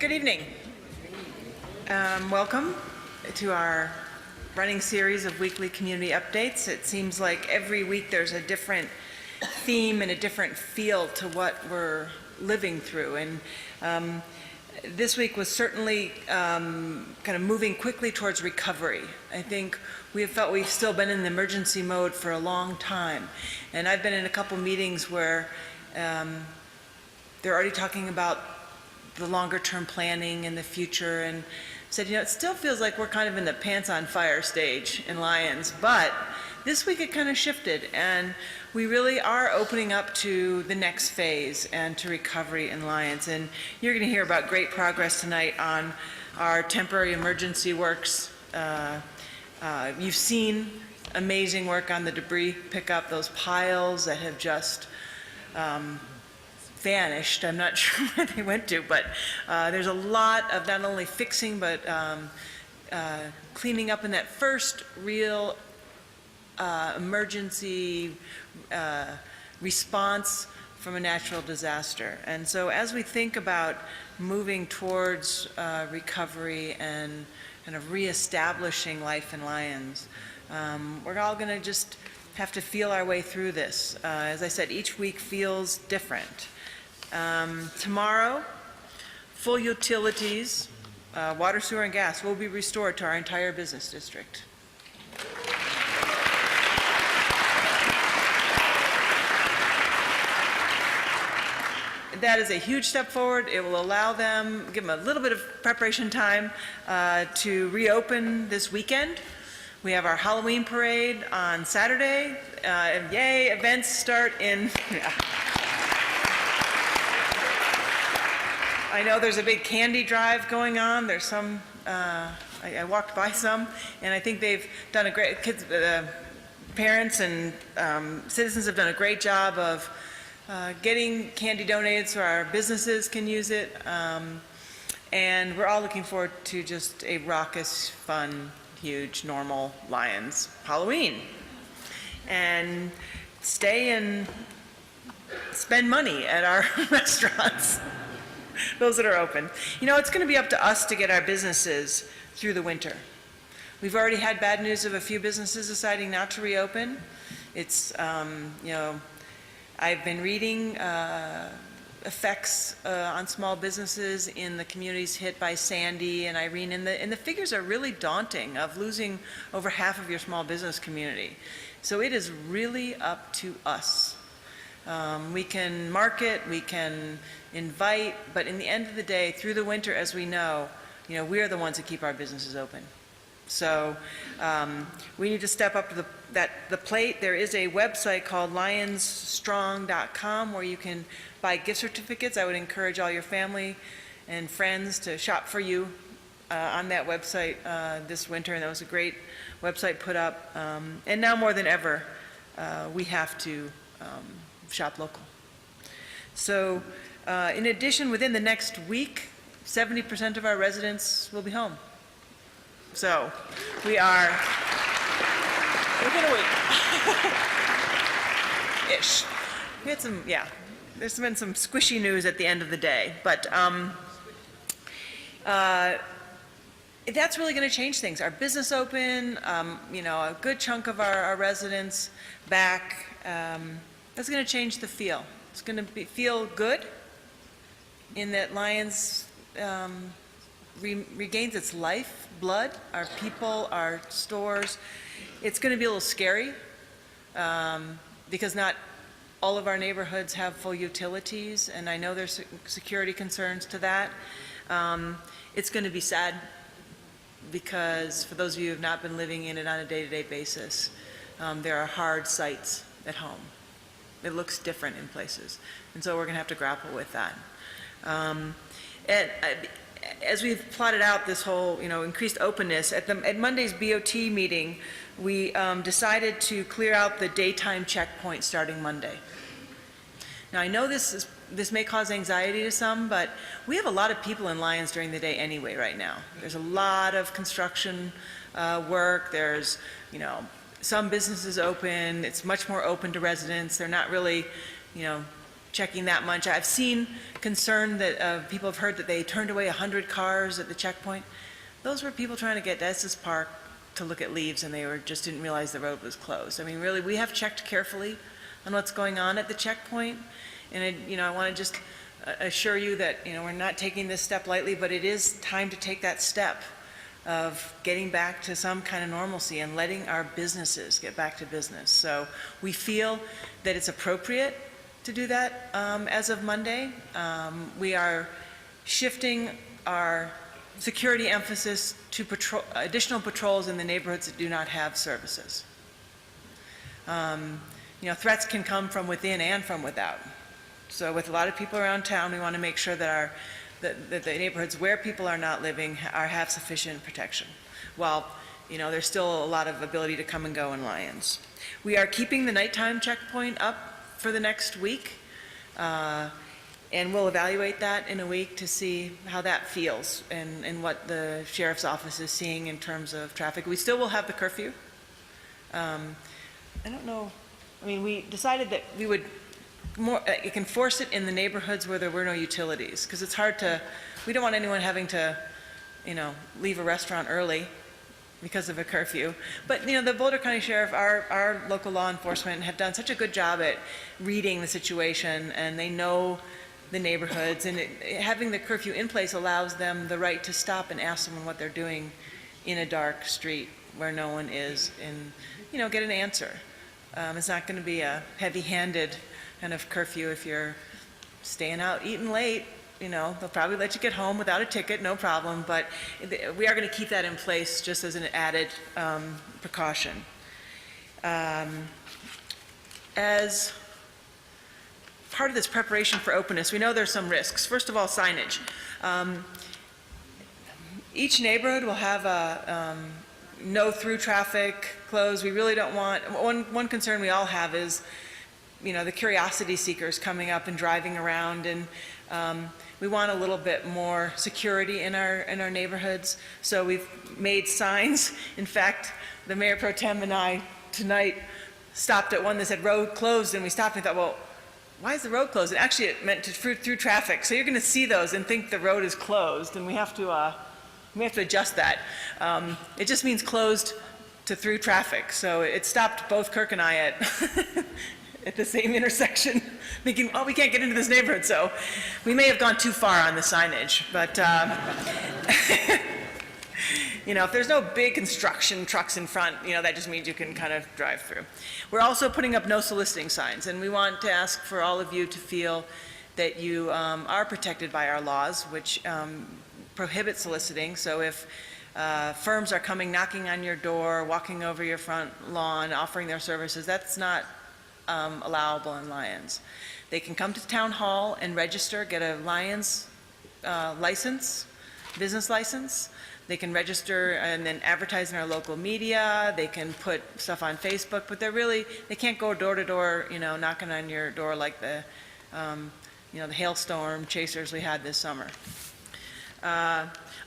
Good evening. Welcome to our running series of weekly community updates. It seems like every week there's a different theme and a different feel to what we're living through. And this week was certainly kind of moving quickly towards recovery. I think we have felt we've still been in the emergency mode for a long time. And I've been in a couple meetings where they're already talking about the longer term planning and the future, and said, you know, it still feels like we're kind of in the pants on fire stage in Lyons, but this week it kind of shifted, and we really are opening up to the next phase and to recovery in Lyons. And you're going to hear about great progress tonight on our temporary emergency works. You've seen amazing work on the debris pickup, those piles that have just vanished. I'm not sure where they went to, but there's a lot of not only fixing, but cleaning up in that first real emergency response from a natural disaster. And so as we think about moving towards recovery and kind of reestablishing life in Lyons, we're all going to just have to feel our way through this. As I said, each week feels different. Tomorrow, full utilities, water, sewer, and gas will be restored to our entire business district. That is a huge step forward. It will allow them, give them a little bit of preparation time to reopen this weekend. We have our Halloween parade on Saturday. Yay, events start in... I know there's a big candy drive going on. There's some, I walked by some, and I think they've done a great, parents and citizens have done a great job of getting candy donated so our businesses can use it. And we're all looking forward to just a raucous, fun, huge, normal Lyons Halloween. And stay and spend money at our restaurants. Those that are open. You know, it's going to be up to us to get our businesses through the winter. We've already had bad news of a few businesses deciding not to reopen. It's, you know, I've been reading effects on small businesses in the communities hit by Sandy and Irene, and the figures are really daunting of losing over half of your small business community. So it is really up to us. We can market, we can invite, but in the end of the day, through the winter, as we know, we are the ones that keep our businesses open. So we need to step up to the plate. There is a website called lionsstrong.com where you can buy gift certificates. I would encourage all your family and friends to shop for you on that website this winter, and that was a great website put up. And now more than ever, we have to shop local. So in addition, within the next week, 70% of our residents will be home. So within a week. Ish. We had some, there's been some squishy news at the end of the day, but that's really going to change things. Our business open, a good chunk of our residents back. That's going to change the feel. It's going to feel good in that Lyons regains its life, blood, our people, our stores. It's going to be a little scary because not all of our neighborhoods have full utilities, and I know there's security concerns to that. It's going to be sad because for those of you who have not been living in it on a day-to-day basis, there are hard sights at home. It looks different in places, and so we're going to have to grapple with that. And as we've plotted out this whole, increased openness, at Monday's BOT meeting, we decided to clear out the daytime checkpoint starting Monday. Now, I know this may cause anxiety to some, but we have a lot of people in Lyons during the day anyway right now. There's a lot of construction work. There's, some businesses open. It's much more open to residents. They're not really, checking that much. I've seen concern that people have heard that they turned away 100 cars at the checkpoint. Those were people trying to get to Estes Park to look at leaves, and they just didn't realize the road was closed. I mean, really, we have checked carefully on what's going on at the checkpoint, and I want to just assure you that we're not taking this step lightly, but it is time to take that step of getting back to some kind of normalcy and letting our businesses get back to business. So we feel that it's appropriate to do that as of Monday. We are shifting our security emphasis to additional patrols in the neighborhoods that do not have services. Threats can come from within and from without. So with a lot of people around town, we want to make sure that that the neighborhoods where people are not living have sufficient protection, while there's still a lot of ability to come and go in Lyons. We are keeping the nighttime checkpoint up for the next week, and we'll evaluate that in a week to see how that feels and what the sheriff's office is seeing in terms of traffic. We still will have the curfew. I don't know, we decided that we would you can force it in the neighborhoods where there were no utilities, because it's hard we don't want anyone having to, leave a restaurant early because of a curfew. But, the Boulder County Sheriff, our local law enforcement have done such a good job at reading the situation, and they know the neighborhoods, and having the curfew in place allows them the right to stop and ask someone what they're doing in a dark street where no one is, and, get an answer. It's not going to be a heavy-handed kind of curfew if you're staying out eating late. They'll probably let you get home without a ticket, no problem, but we are going to keep that in place just as an added precaution. As part of this preparation for openness, we know there's some risks. First of all, signage. Each neighborhood will have a no through traffic, closed. We really don't want, one concern we all have is the curiosity seekers coming up and driving around, and we want a little bit more security in our neighborhoods. So we've made signs. In fact, the Mayor Pro Tem and I tonight stopped at one that said road closed, and we stopped and thought, well, why is the road closed? And actually it meant through traffic. So you're going to see those and think the road is closed, and we have to adjust that. It just means closed to through traffic. So it stopped both Kirk and I at the same intersection, thinking, oh, we can't get into this neighborhood. So we may have gone too far on the signage, but if there's no big construction trucks in front, that just means you can kind of drive through. We're also putting up no soliciting signs, and we want to ask for all of you to feel that you are protected by our laws, which prohibit soliciting. So if firms are coming, knocking on your door, walking over your front lawn, offering their services, that's not allowable in Lyons. They can come to Town Hall and register, get a Lyons license, business license. They can register and then advertise in our local media. They can put stuff on Facebook, but they can't go door to door, knocking on your door like the hailstorm chasers we had this summer.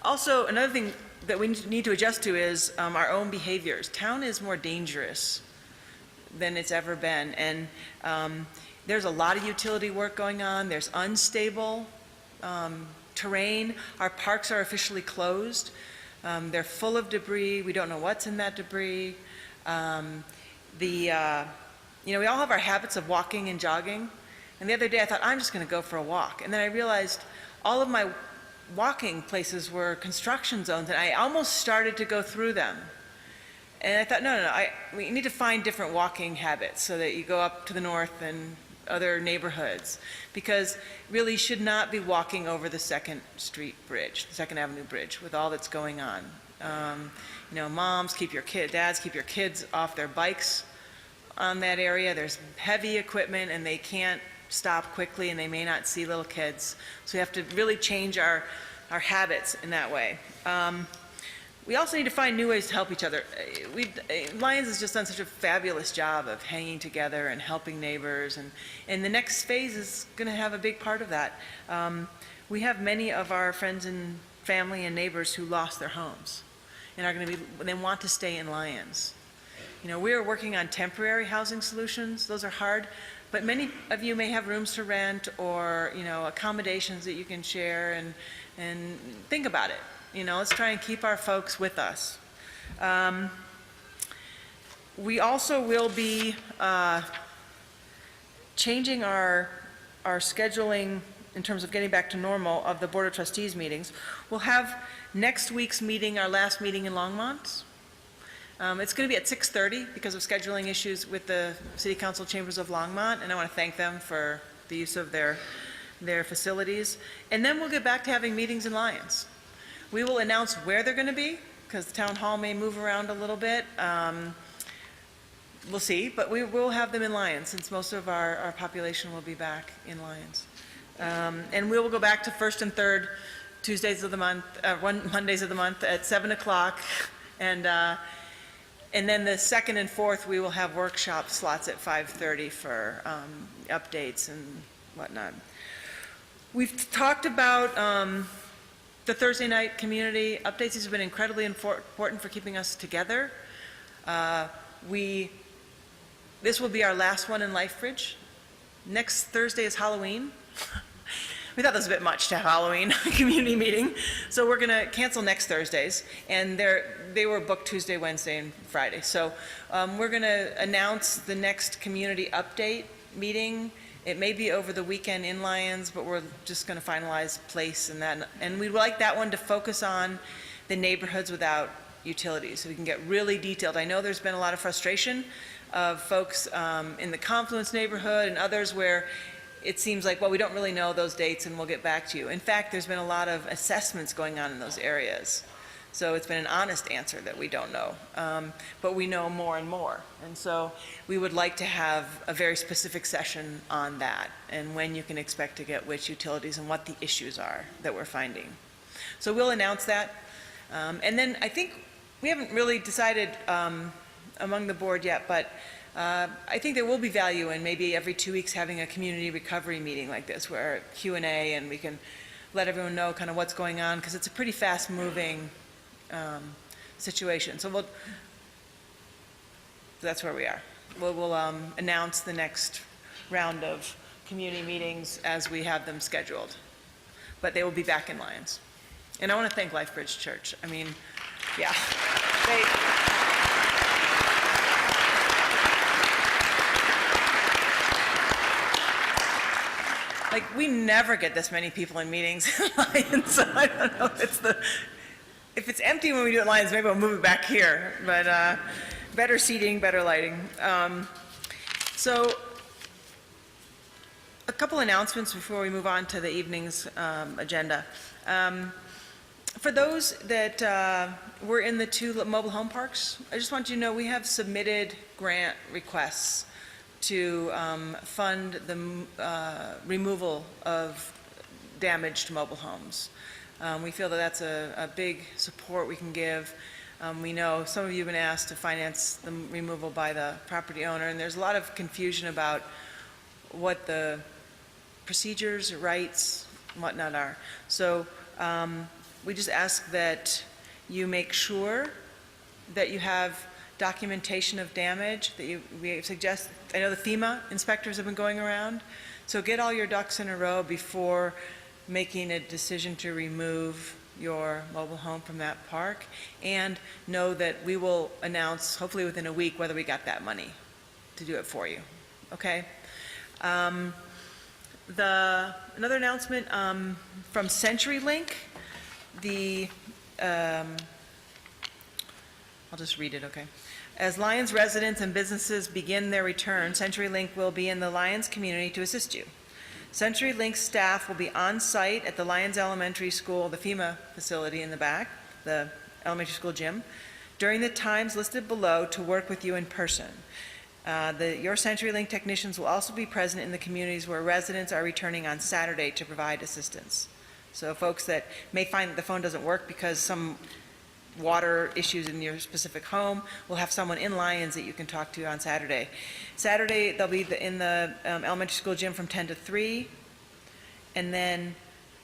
Also, another thing that we need to adjust to is our own behaviors. Town is more dangerous than it's ever been, and there's a lot of utility work going on. There's unstable terrain. Our parks are officially closed. They're full of debris. We don't know what's in that debris. We all have our habits of walking and jogging, and the other day I thought, I'm just going to go for a walk, and then I realized all of my walking places were construction zones, and I almost started to go through them. And I thought, no, we need to find different walking habits so that you go up to the north and other neighborhoods, because really should not be walking over the 2nd Street Bridge, the 2nd Avenue Bridge, with all that's going on. Moms, dads, keep your kids off their bikes on that area. There's heavy equipment, and they can't stop quickly, and they may not see little kids. So we have to really change our habits in that way. We also need to find new ways to help each other. Lyons has just done such a fabulous job of hanging together and helping neighbors, and the next phase is going to have a big part of that. We have many of our friends and family and neighbors who lost their homes and they want to stay in Lyons. We are working on temporary housing solutions. Those are hard. But many of you may have rooms to rent or, accommodations that you can share, and think about it. Let's try and keep our folks with us. We also will be changing our scheduling in terms of getting back to normal of the Board of Trustees meetings. We'll have next week's meeting, our last meeting in Longmont. It's going to be at 6:30 because of scheduling issues with the City Council Chambers of Longmont, and I want to thank them for the use of their facilities. And then we'll get back to having meetings in Lyons. We will announce where they're going to be because the town hall may move around a little bit. We'll see, but we will have them in Lyons since most of our population will be back in Lyons. And we will go back to first and third Tuesdays of the month, Mondays of the month at 7 o'clock. And then the second and fourth, we will have workshop slots at 5:30 for updates and whatnot. We've talked about the Thursday night community updates. These have been incredibly important for keeping us together. This will be our last one in LifeBridge. Next Thursday is Halloween. We thought that was a bit much to have Halloween community meeting, so we're going to cancel next Thursdays, and they were booked Tuesday, Wednesday, and Friday. So we're going to announce the next community update meeting. It may be over the weekend in Lyons, but we're just going to finalize place and that. And we'd like that one to focus on the neighborhoods without utilities, so we can get really detailed. I know there's been a lot of frustration of folks in the Confluence neighborhood and others where it seems like, well, we don't really know those dates and we'll get back to you. In fact, there's been a lot of assessments going on in those areas. So it's been an honest answer that we don't know, but we know more and more. And so we would like to have a very specific session on that and when you can expect to get which utilities and what the issues are that we're finding. So we'll announce that. And then I think we haven't really decided among the board yet, but I think there will be value in maybe every 2 weeks having a community recovery meeting like this where Q&A and we can let everyone know kind of what's going on because it's a pretty fast moving situation. So that's where we are. We'll announce the next round of community meetings as we have them scheduled, but they will be back in Lyons. And I want to thank LifeBridge Church. I mean, yeah, we never get this many people in meetings in Lyons, so I don't know if it's empty when we do it in Lyons, maybe we'll move it back here, but better seating, better lighting. So a couple announcements before we move on to the evening's agenda. For those that were in the 2 mobile home parks, I just want you to know we have submitted grant requests to fund the removal of damaged mobile homes. We feel that that's a big support we can give. We know some of you have been asked to finance the removal by the property owner, and there's a lot of confusion about what the procedures, rights, and whatnot are. So we just ask that you make sure that you have documentation of damage, that we suggest. I know the FEMA inspectors have been going around, so get all your ducks in a row before making a decision to remove your mobile home from that park, and know that we will announce, hopefully within a week, whether we got that money to do it for you, okay? Another announcement from CenturyLink, I'll just read it, okay? As Lyons residents and businesses begin their return, CenturyLink will be in the Lyons community to assist you. CenturyLink staff will be on site at the Lyons Elementary School, the FEMA facility in the back, the elementary school gym, during the times listed below to work with you in person. Your CenturyLink technicians will also be present in the communities where residents are returning on Saturday to provide assistance. So folks that may find that the phone doesn't work because some water issues in your specific home, we'll have someone in Lyons that you can talk to on Saturday. Saturday, they'll be in the elementary school gym from 10 to 3, and then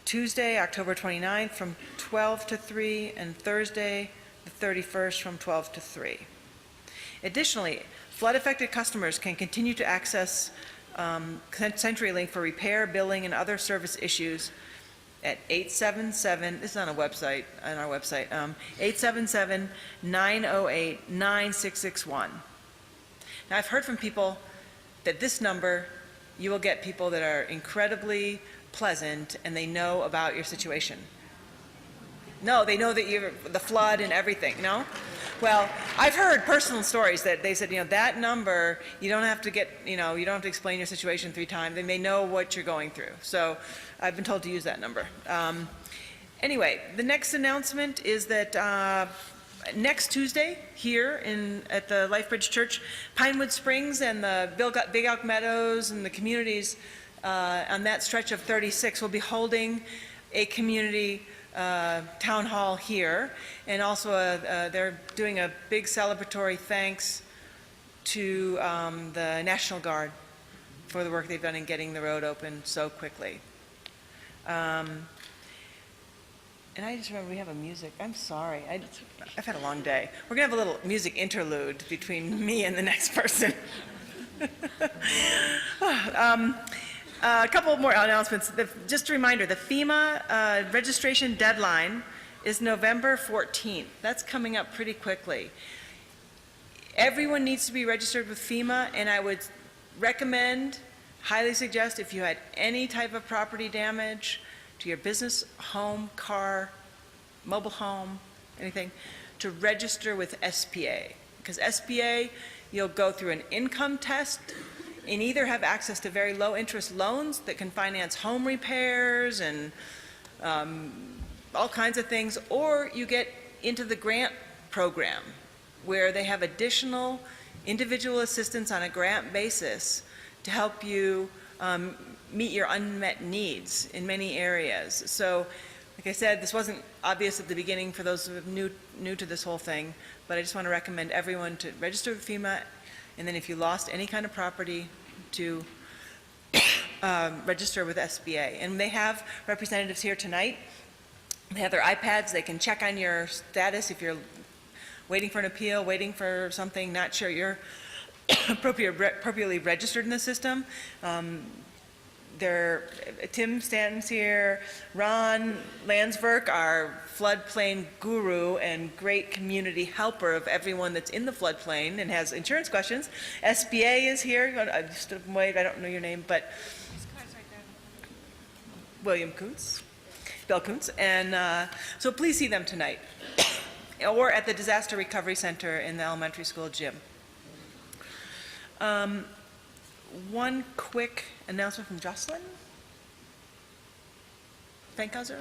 Tuesday, October 29th, from 12 to 3, and Thursday, the 31st, from 12 to 3. Additionally, flood-affected customers can continue to access CenturyLink for repair, billing, and other service issues at 877, this is on a website, on our website, 877-908-9661. Now, I've heard from people that this number, you will get people that are incredibly pleasant and they know about your situation. No, they know that you're the flood and everything, no? Well, I've heard personal stories that they said, that number, you don't have to get, you don't have to explain your situation 3 times, and they know what you're going through. So I've been told to use that number. Anyway, the next announcement is that next Tuesday here at the LifeBridge Church, Pinewood Springs and the Big Elk Meadows and the communities on that stretch of 36 will be holding a community town hall here, and also they're doing a big celebratory thanks to the National Guard for the work they've done in getting the road open so quickly. And I just remember we have a music, I'm sorry, I've had a long day. We're gonna have a little music interlude between me and the next person. A couple more announcements. Just a reminder, the FEMA registration deadline is November 14th. That's coming up pretty quickly. Everyone needs to be registered with FEMA, and I would recommend, highly suggest, if you had any type of property damage to your business, home, car, mobile home, anything, to register with SBA. Because SBA, you'll go through an income test and either have access to very low interest loans that can finance home repairs and all kinds of things, or you get into the grant program where they have additional individual assistance on a grant basis to help you meet your unmet needs in many areas. So, like I said, this wasn't obvious at the beginning for those who are new to this whole thing, but I just want to recommend everyone to register with FEMA, and then if you lost any kind of property, to register with SBA. And they have representatives here tonight. They have their iPads. They can check on your status if you're waiting for an appeal, waiting for something, not sure you're appropriately registered in the system. Tim Stanton's here, Ron Landsberg, our floodplain guru and great community helper of everyone that's in the floodplain and has insurance questions. SBA is here. Wait, I don't know your name, but William Kuntz, Bill Kuntz, and so please see them tonight, or at the Disaster Recovery Center in the elementary school gym. One quick announcement from Jocelyn Fankhauser,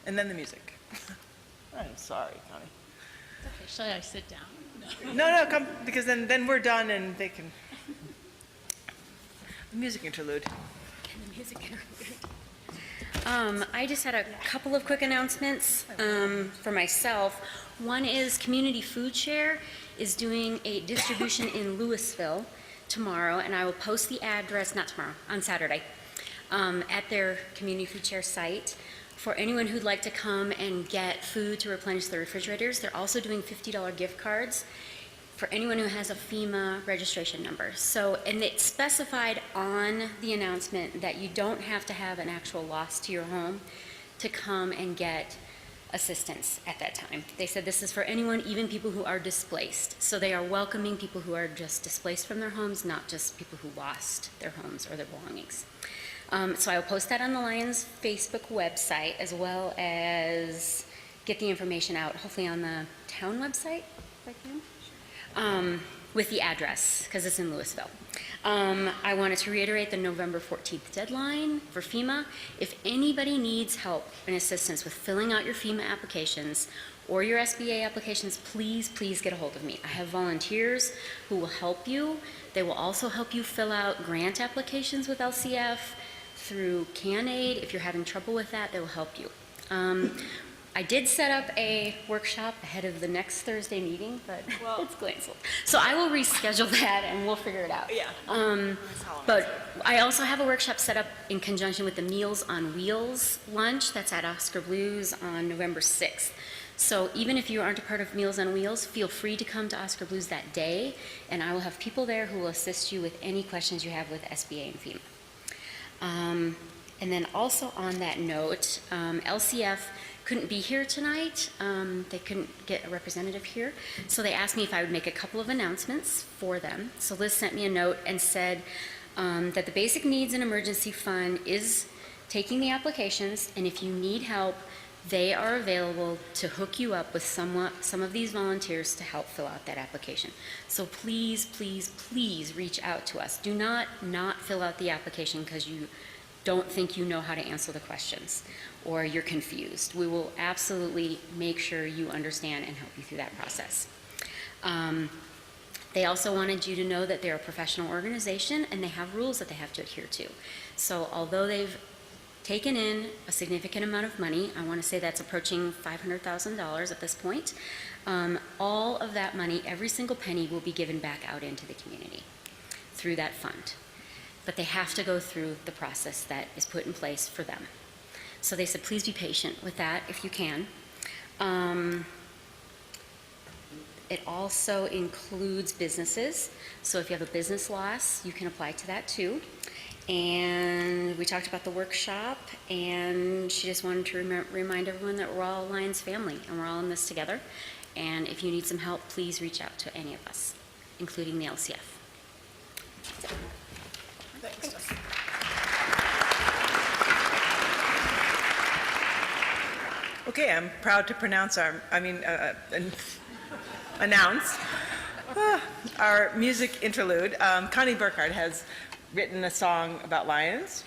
and then the music. I'm sorry, Connie. It's okay. Shall I sit down? No, come, because then we're done and they can. The music interlude. The music interlude. I just had a couple of quick announcements for myself. One is Community Food Share is doing a distribution in Louisville tomorrow, and I will post the address, not tomorrow, on Saturday, at their Community Food Share site for anyone who'd like to come and get food to replenish their refrigerators. They're also doing $50 gift cards for anyone who has a FEMA registration number. So, and it's specified on the announcement that you don't have to have an actual loss to your home to come and get assistance at that time. They said this is for anyone, even people who are displaced. So they are welcoming people who are just displaced from their homes, not just people who lost their homes or their belongings. So I will post that on the Lyons Facebook website, as well as get the information out, hopefully on the town website, if I can, with the address, because it's in Louisville. I wanted to reiterate the November 14th deadline for FEMA. If anybody needs help and assistance with filling out your FEMA applications or your SBA applications, please get a hold of me. I have volunteers who will help you. They will also help you fill out grant applications with LCF through CANAID. If you're having trouble with that, they will help you. I did set up a workshop ahead of the next Thursday meeting, but it's canceled. So I will reschedule that and we'll figure it out. Yeah. But I also have a workshop set up in conjunction with the Meals on Wheels lunch that's at Oscar Blues on November 6th. So even if you aren't a part of Meals on Wheels, feel free to come to Oscar Blues that day, and I will have people there who will assist you with any questions you have with SBA and FEMA. And then also on that note, LCF couldn't be here tonight. They couldn't get a representative here, so they asked me if I would make a couple of announcements for them. So Liz sent me a note and said that the Basic Needs and Emergency Fund is taking the applications, and if you need help, they are available to hook you up with some of these volunteers to help fill out that application. So please, please, please reach out to us. Do not fill out the application because you don't think you know how to answer the questions or you're confused. We will absolutely make sure you understand and help you through that process. They also wanted you to know that they're a professional organization and they have rules that they have to adhere to. So although they've taken in a significant amount of money, I want to say that's approaching $500,000 at this point, all of that money, every single penny, will be given back out into the community through that fund. But they have to go through the process that is put in place for them. So they said, please be patient with that if you can. It also includes businesses. So if you have a business loss, you can apply to that too. And we talked about the workshop, and she just wanted to remind everyone that we're all a Lyons family and we're all in this together. And if you need some help, please reach out to any of us, including the LCF. Thanks. Okay, I'm proud to announce our music interlude. Connie Burkhardt has written a song about Lyons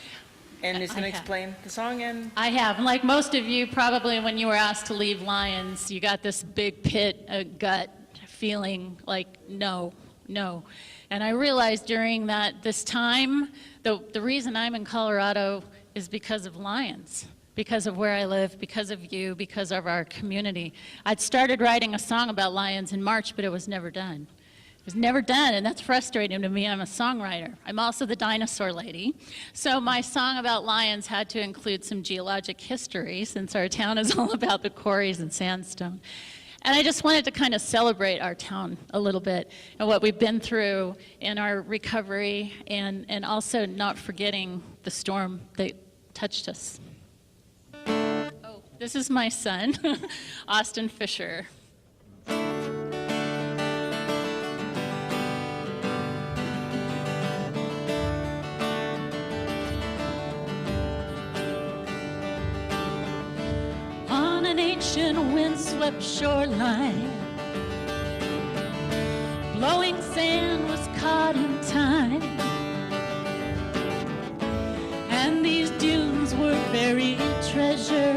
and is going to explain the song. And I have. Like most of you, probably when you were asked to leave Lyons, you got this big pit, gut feeling like, no. And I realized during this time, the reason I'm in Colorado is because of Lyons, because of where I live, because of you, because of our community. I'd started writing a song about Lyons in March, but it was never done. It was never done, and that's frustrating to me. I'm a songwriter. I'm also the dinosaur lady. So my song about Lyons had to include some geologic history, since our town is all about the quarries and sandstone. And I just wanted to kind of celebrate our town a little bit and what we've been through in our recovery, and also not forgetting the storm that touched us. Oh, this is my son, Austin Fisher. An ancient windswept shoreline, blowing sand was caught in time, and these dunes were buried treasure,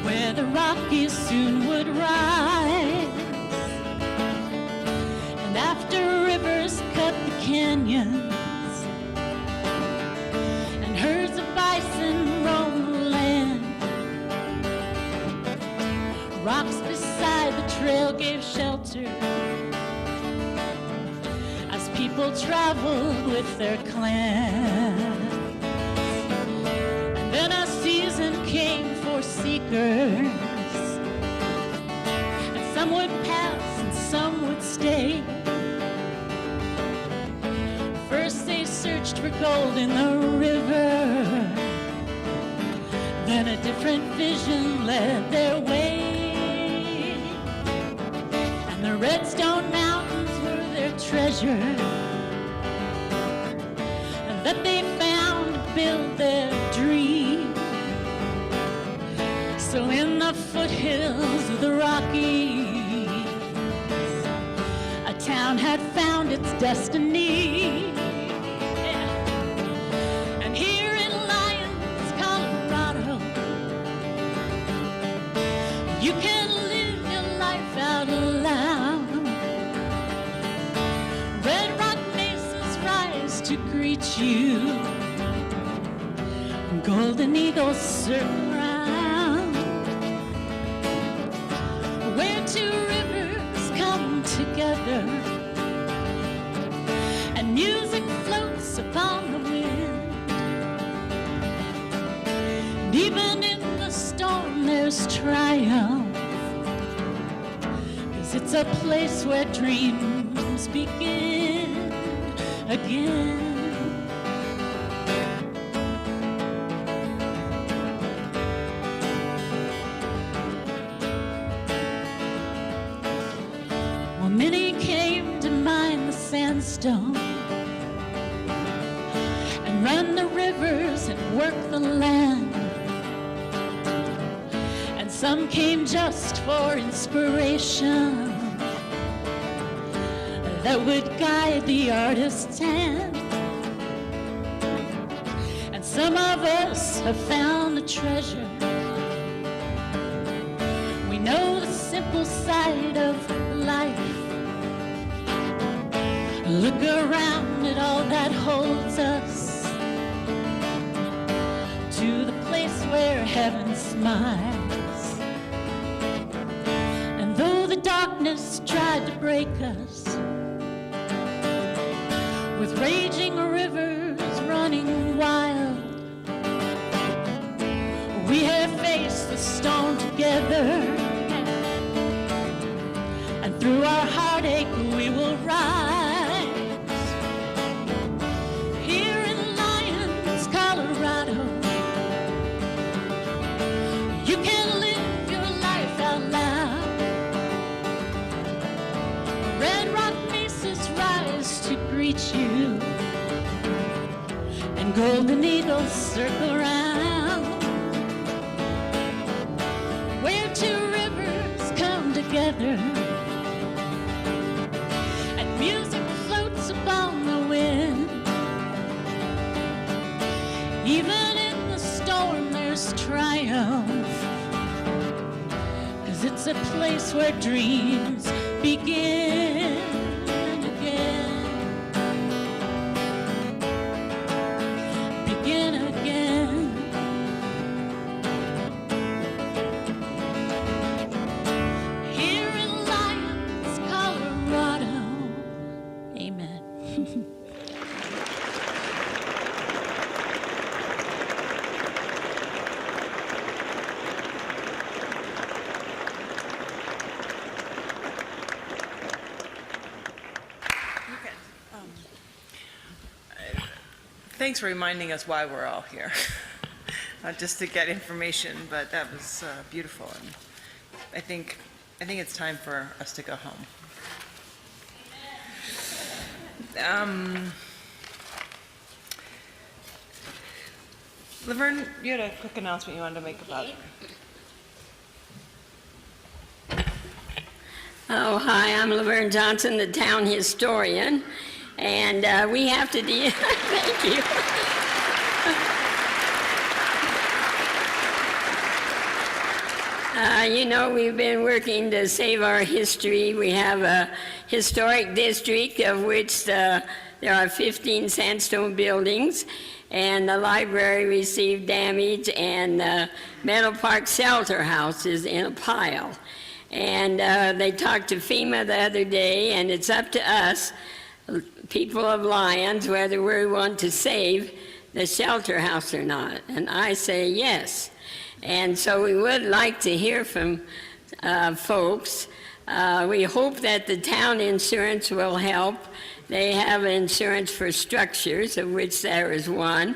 where the Rockies soon would rise. And after rivers cut the canyons and herds of bison roamed the land, rocks beside the trail gave shelter as people traveled with their clans. And then a season came for seekers, and some would pass and some would stay. First they searched for gold in the river, then a different vision led their way. The Redstone Mountains were their treasure, and that they found to build their dream. So in the foothills of the Rockies, a town had found its destiny. And here in Lyons, Colorado, you can live your life out loud. Red Rock mesas rise to greet you, golden eagles circle around, where two rivers come together, and music floats upon the wind. And even in the storm there's its triumph, 'cause it's a place where dreams begin again. Well, many came to mine the sandstone and run the rivers and work the land. And some came just for inspiration that would guide the artist's hand. And some of us have found the treasure. We know the simple side of life. Look around at all that holds us to the place where heaven smiles. And though the darkness tried to break us, with raging rivers running wild, we have faced the storm together, and through our heartache we will rise. Here in Lyons, Colorado, you can live your life out loud. Red Rock mesas rise to greet you, and golden eagles circle round, where two rivers come together, and music floats upon the wind. Even in the storm there's triumph, 'cause it's a place where dreams begin again. Begin again. Here in Lyons, Colorado. Amen. Thanks for reminding us why we're all here. Not just to get information, but that was beautiful. And I think it's time for us to go home. Laverne, you had a quick announcement you wanted to make about it. Oh, hi, I'm Laverne Johnson, the town historian, and we have to deal, thank you. You know, we've been working to save our history. We have a historic district of which there are 15 sandstone buildings, and the library received damage, and the Meadow Park Shelter House is in a pile. And they talked to FEMA the other day, and it's up to us, people of Lyons, whether we want to save the shelter house or not. And I say yes. And so we would like to hear from folks. We hope that the town insurance will help. They have insurance for structures, of which there is one.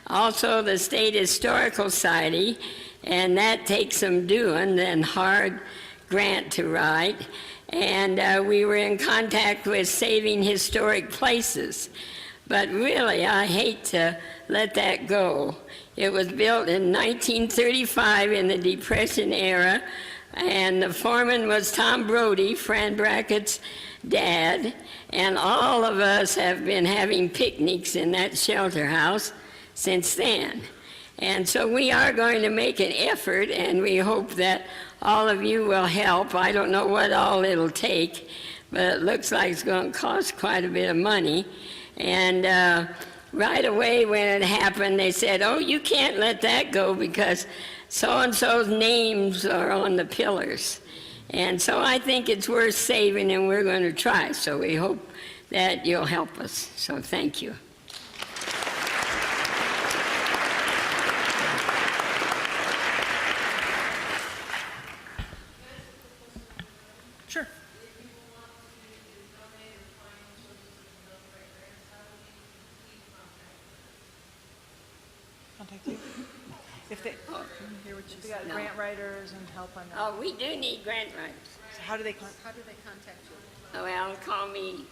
Also, the State Historical Society, and that takes some doing and hard grant to write. And we were in contact with Saving Historic Places. But really, I hate to let that go. It was built in 1935 in the Depression era, and the foreman was Tom Brody, Fran Brackett's dad, and all of us have been having picnics in that shelter house since then. And so we are going to make an effort, and we hope that all of you will help. I don't know what all it'll take, but it looks like it's going to cost quite a bit of money. And right away when it happened, they said, oh, you can't let that go because so-and-so's names are on the pillars. And so I think it's worth saving, and we're going to try. So we hope that you'll help us. So thank you. contact you? If they got No. grant writers and help on that. Oh, we do need grant writers. So how do they contact you? Well, call me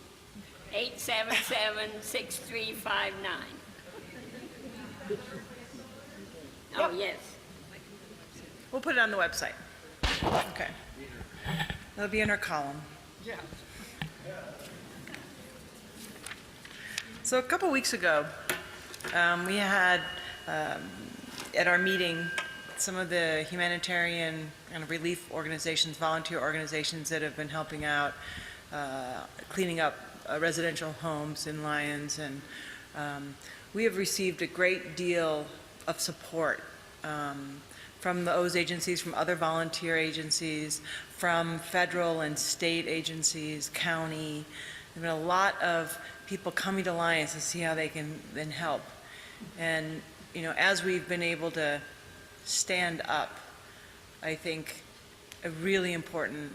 877-6359. Oh, yes. We'll put it on the website. Okay. That'll be in our column. Yeah. So a couple weeks ago, we had at our meeting some of the humanitarian kind of relief organizations, volunteer organizations that have been helping out, cleaning up residential homes in Lyons, and we have received a great deal of support from those agencies, from other volunteer agencies, from federal and state agencies, county. There's been a lot of people coming to Lyons to see how they can then help. And, you know, as we've been able to stand up, I think a really important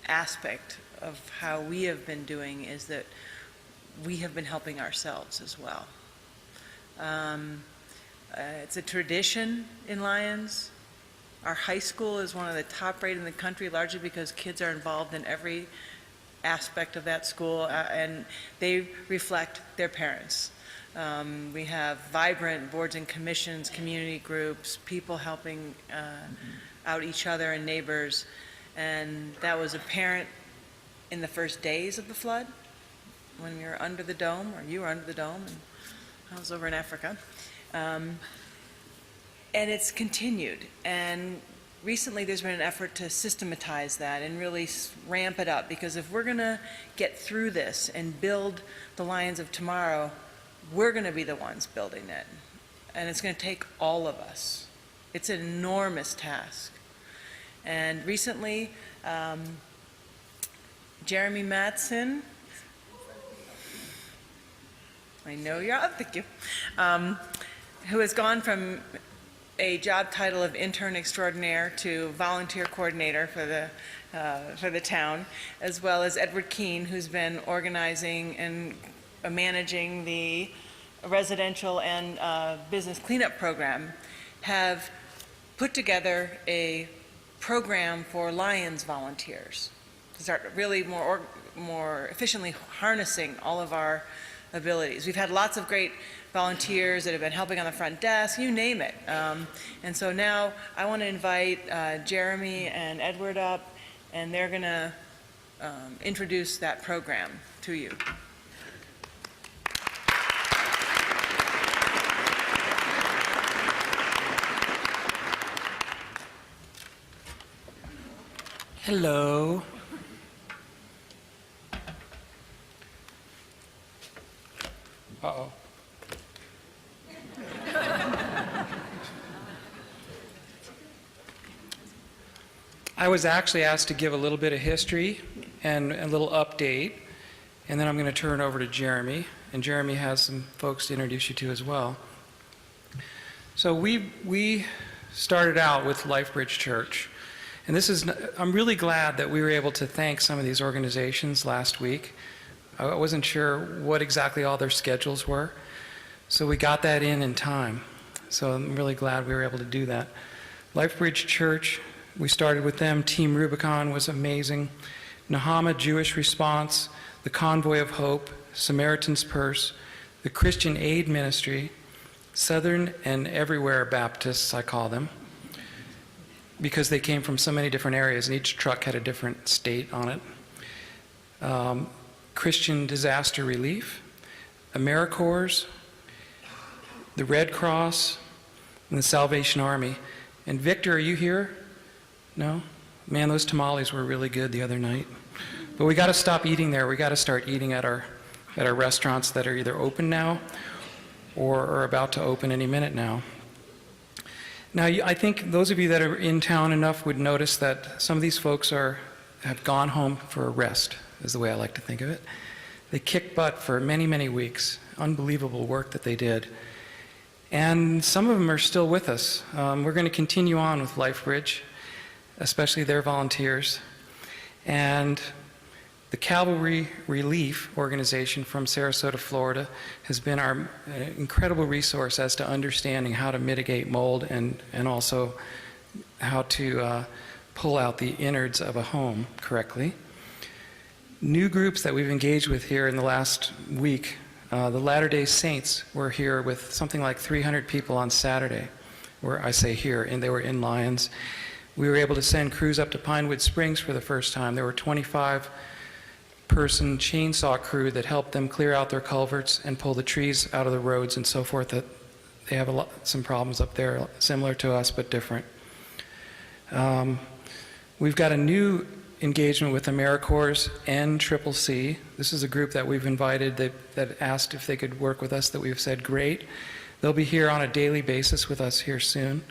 aspect of how we have been doing is that we have been helping ourselves as well. It's a tradition in Lyons. Our high school is one of the top rated in the country, largely because kids are involved in every aspect of that school, and they reflect their parents. We have vibrant boards and commissions, community groups, people helping out each other and neighbors, and that was apparent in the first days of the flood, when we were under the dome, or you were under the dome, and I was over in Africa. And it's continued, and recently there's been an effort to systematize that and really ramp it up, because if we're going to get through this and build the Lyons of tomorrow, we're going to be the ones building it, and it's going to take all of us. It's an enormous task. And recently, Jeremy Matson, I know you're up, thank you, who has gone from a job title of intern extraordinaire to volunteer coordinator for the town, as well as Edward Keene, who's been organizing and managing the residential and business cleanup program, have put together a program for Lyons volunteers to start really more efficiently harnessing all of our abilities. We've had lots of great volunteers that have been helping on the front desk, you name it. And so now I want to invite Jeremy and Edward up, and they're going to introduce that program to you. Hello. Uh-oh. I was actually asked to give a little bit of history and a little update, and then I'm going to turn it over to Jeremy, and Jeremy has some folks to introduce you to as well. So we started out with LifeBridge Church, and I'm really glad that we were able to thank some of these organizations last week. I wasn't sure what exactly all their schedules were, so we got that in time. So I'm really glad we were able to do that. LifeBridge Church, we started with them. Team Rubicon was amazing. Nahama Jewish Response, the Convoy of Hope, Samaritan's Purse, the Christian Aid Ministry, Southern and Everywhere Baptists, I call them, because they came from so many different areas, and each truck had a different state on it. Christian Disaster Relief, AmeriCorps, the Red Cross, and the Salvation Army. And Victor, are you here? No? Man, those tamales were really good the other night. But we got to stop eating there. We got to start eating at our restaurants that are either open now or are about to open any minute now. Now, I think those of you that are in town enough would notice that some of these folks have gone home for a rest, is the way I like to think of it. They kicked butt for many, many weeks. Unbelievable work that they did. And some of them are still with us. We're going to continue on with LifeBridge, especially their volunteers. And the The Cavalry Relief Organization from Sarasota, Florida, has been our incredible resource as to understanding how to mitigate mold and also how to pull out the innards of a home correctly. New groups that we've engaged with here in the last week, the Latter-day Saints were here with something like 300 people on Saturday, where I say here, and they were in Lyons. We were able to send crews up to Pinewood Springs for the first time. There were 25-person chainsaw crew that helped them clear out their culverts and pull the trees out of the roads and so forth. That they have some problems up there, similar to us but different. We've got a new engagement with AmeriCorps NCCC. This is a group that we've invited that asked if they could work with us, that we've said great. They'll be here on a daily basis with us here soon.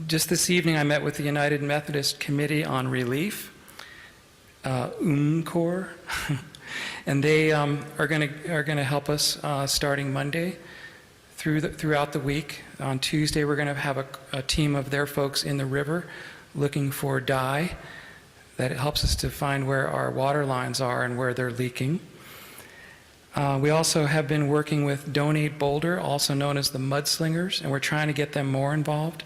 Just this evening I met with the United Methodist Committee on Relief, UMCOR, and they are going to help us starting Monday throughout the week. On Tuesday we're going to have a team of their folks in the river looking for dye. That helps us to find where our water lines are and where they're leaking. We also have been working with Donate Boulder, also known as the Mudslingers, and we're trying to get them more involved.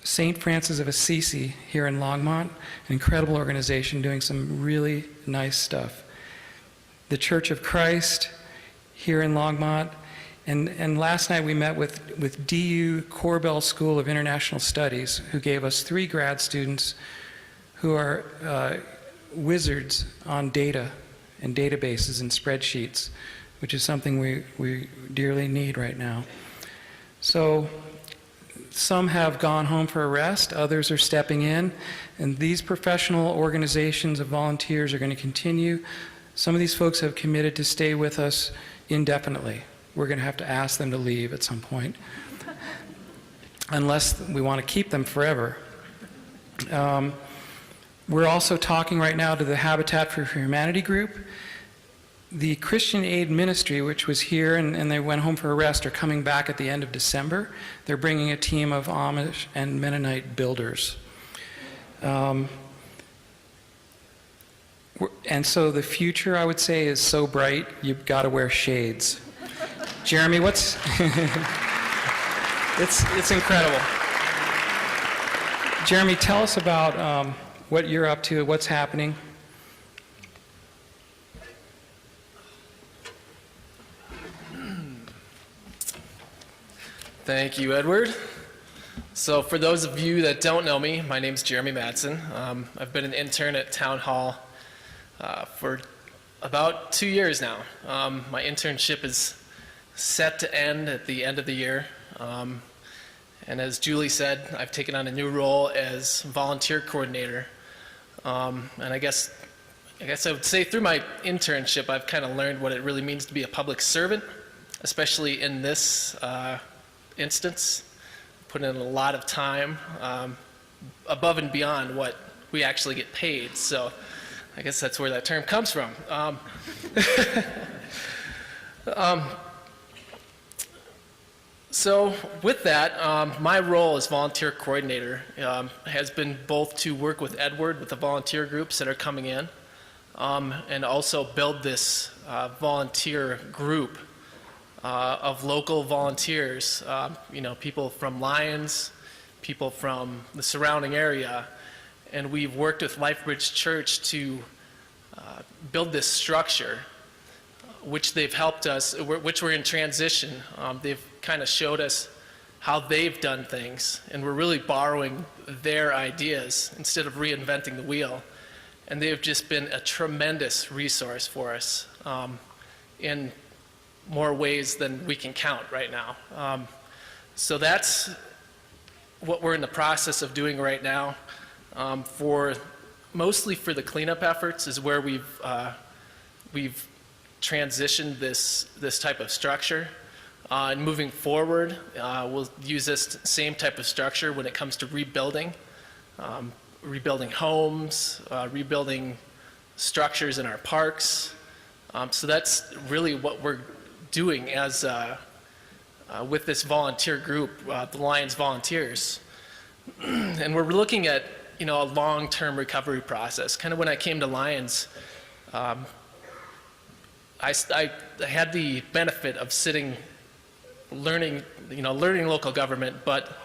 St. Francis of Assisi here in Longmont, an incredible organization doing some really nice stuff. The Church of Christ here in Longmont, and last night we met with DU Corbell School of International Studies, who gave us 3 grad students who are wizards on data and databases and spreadsheets, which is something we dearly need right now. So some have gone home for a rest, others are stepping in, and these professional organizations of volunteers are going to continue. Some of these folks have committed to stay with us indefinitely. We're going to have to ask them to leave at some point, unless we want to keep them forever. We're also talking right now to the Habitat for Humanity group. The Christian Aid Ministry, which was here and they went home for a rest, are coming back at the end of December. They're bringing a team of Amish and Mennonite builders. And so the future, I would say, is so bright, you've got to wear shades. Jeremy, what's... it's incredible. Jeremy, tell us about what you're up to, what's happening. Thank you, Edward. So for those of you that don't know me, my name's Jeremy Madsen. I've been an intern at Town Hall for about 2 years now. My internship is set to end at the end of the year. And as Julie said, I've taken on a new role as volunteer coordinator. And I guess I would say through my internship, I've kind of learned what it really means to be a public servant, especially in this instance. Put in a lot of time above and beyond what we actually get paid. So I guess that's where that term comes from. So with that, my role as volunteer coordinator has been both to work with Edward with the volunteer groups that are coming in, and also build this volunteer group of local volunteers, people from Lyons, people from the surrounding area, and we've worked with LifeBridge Church to build this structure, which they've helped us, which we're in transition. They've kind of showed us how they've done things, and we're really borrowing their ideas instead of reinventing the wheel. And they've just been a tremendous resource for us in more ways than we can count right now. So that's what we're in the process of doing right now. Mostly for the cleanup efforts is where we've transitioned this type of structure. And moving forward, we'll use this same type of structure when it comes to rebuilding, rebuilding homes, rebuilding structures in our parks. So that's really what we're doing as with this volunteer group, the Lyons Volunteers. And we're looking at a long-term recovery process. Kind of when I came to Lyons, I had the benefit of learning local government, but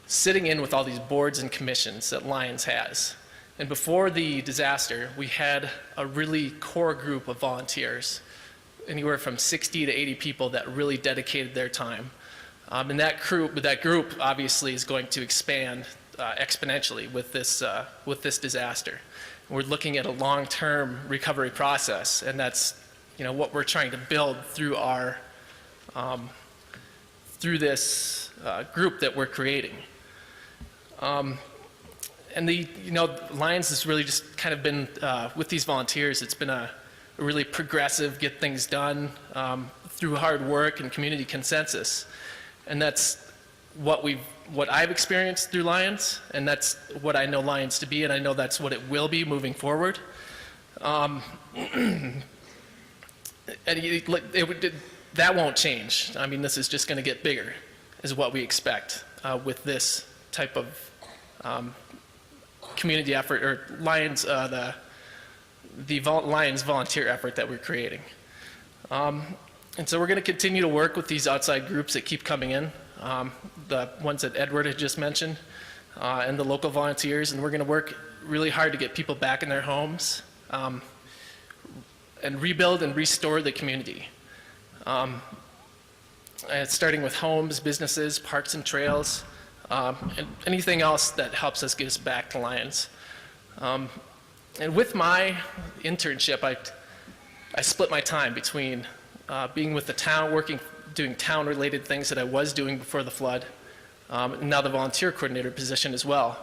sitting in with all these boards and commissions that Lyons has. And before the disaster, we had a really core group of volunteers, anywhere from 60 to 80 people that really dedicated their time. And that group obviously is going to expand exponentially with this disaster. We're looking at a long-term recovery process, and that's what we're trying to build through through this group that we're creating. And Lyons has really just kind of been, with these volunteers, it's been a really progressive, get things done through hard work and community consensus. And that's what I've experienced through Lyons, and that's what I know Lyons to be, and I know that's what it will be moving forward. And that won't change. I mean, this is just going to get bigger, is what we expect with this type of community effort, or Lyons, the Lyons volunteer effort that we're creating. And so we're going to continue to work with these outside groups that keep coming in, the ones that Edward had just mentioned, and the local volunteers, and we're going to work really hard to get people back in their homes, and rebuild and restore the community. And starting with homes, businesses, parks and trails, and anything else that helps us get us back to Lyons. And with my internship, I split my time between being with the town, doing town-related things that I was doing before the flood, and now the volunteer coordinator position as well,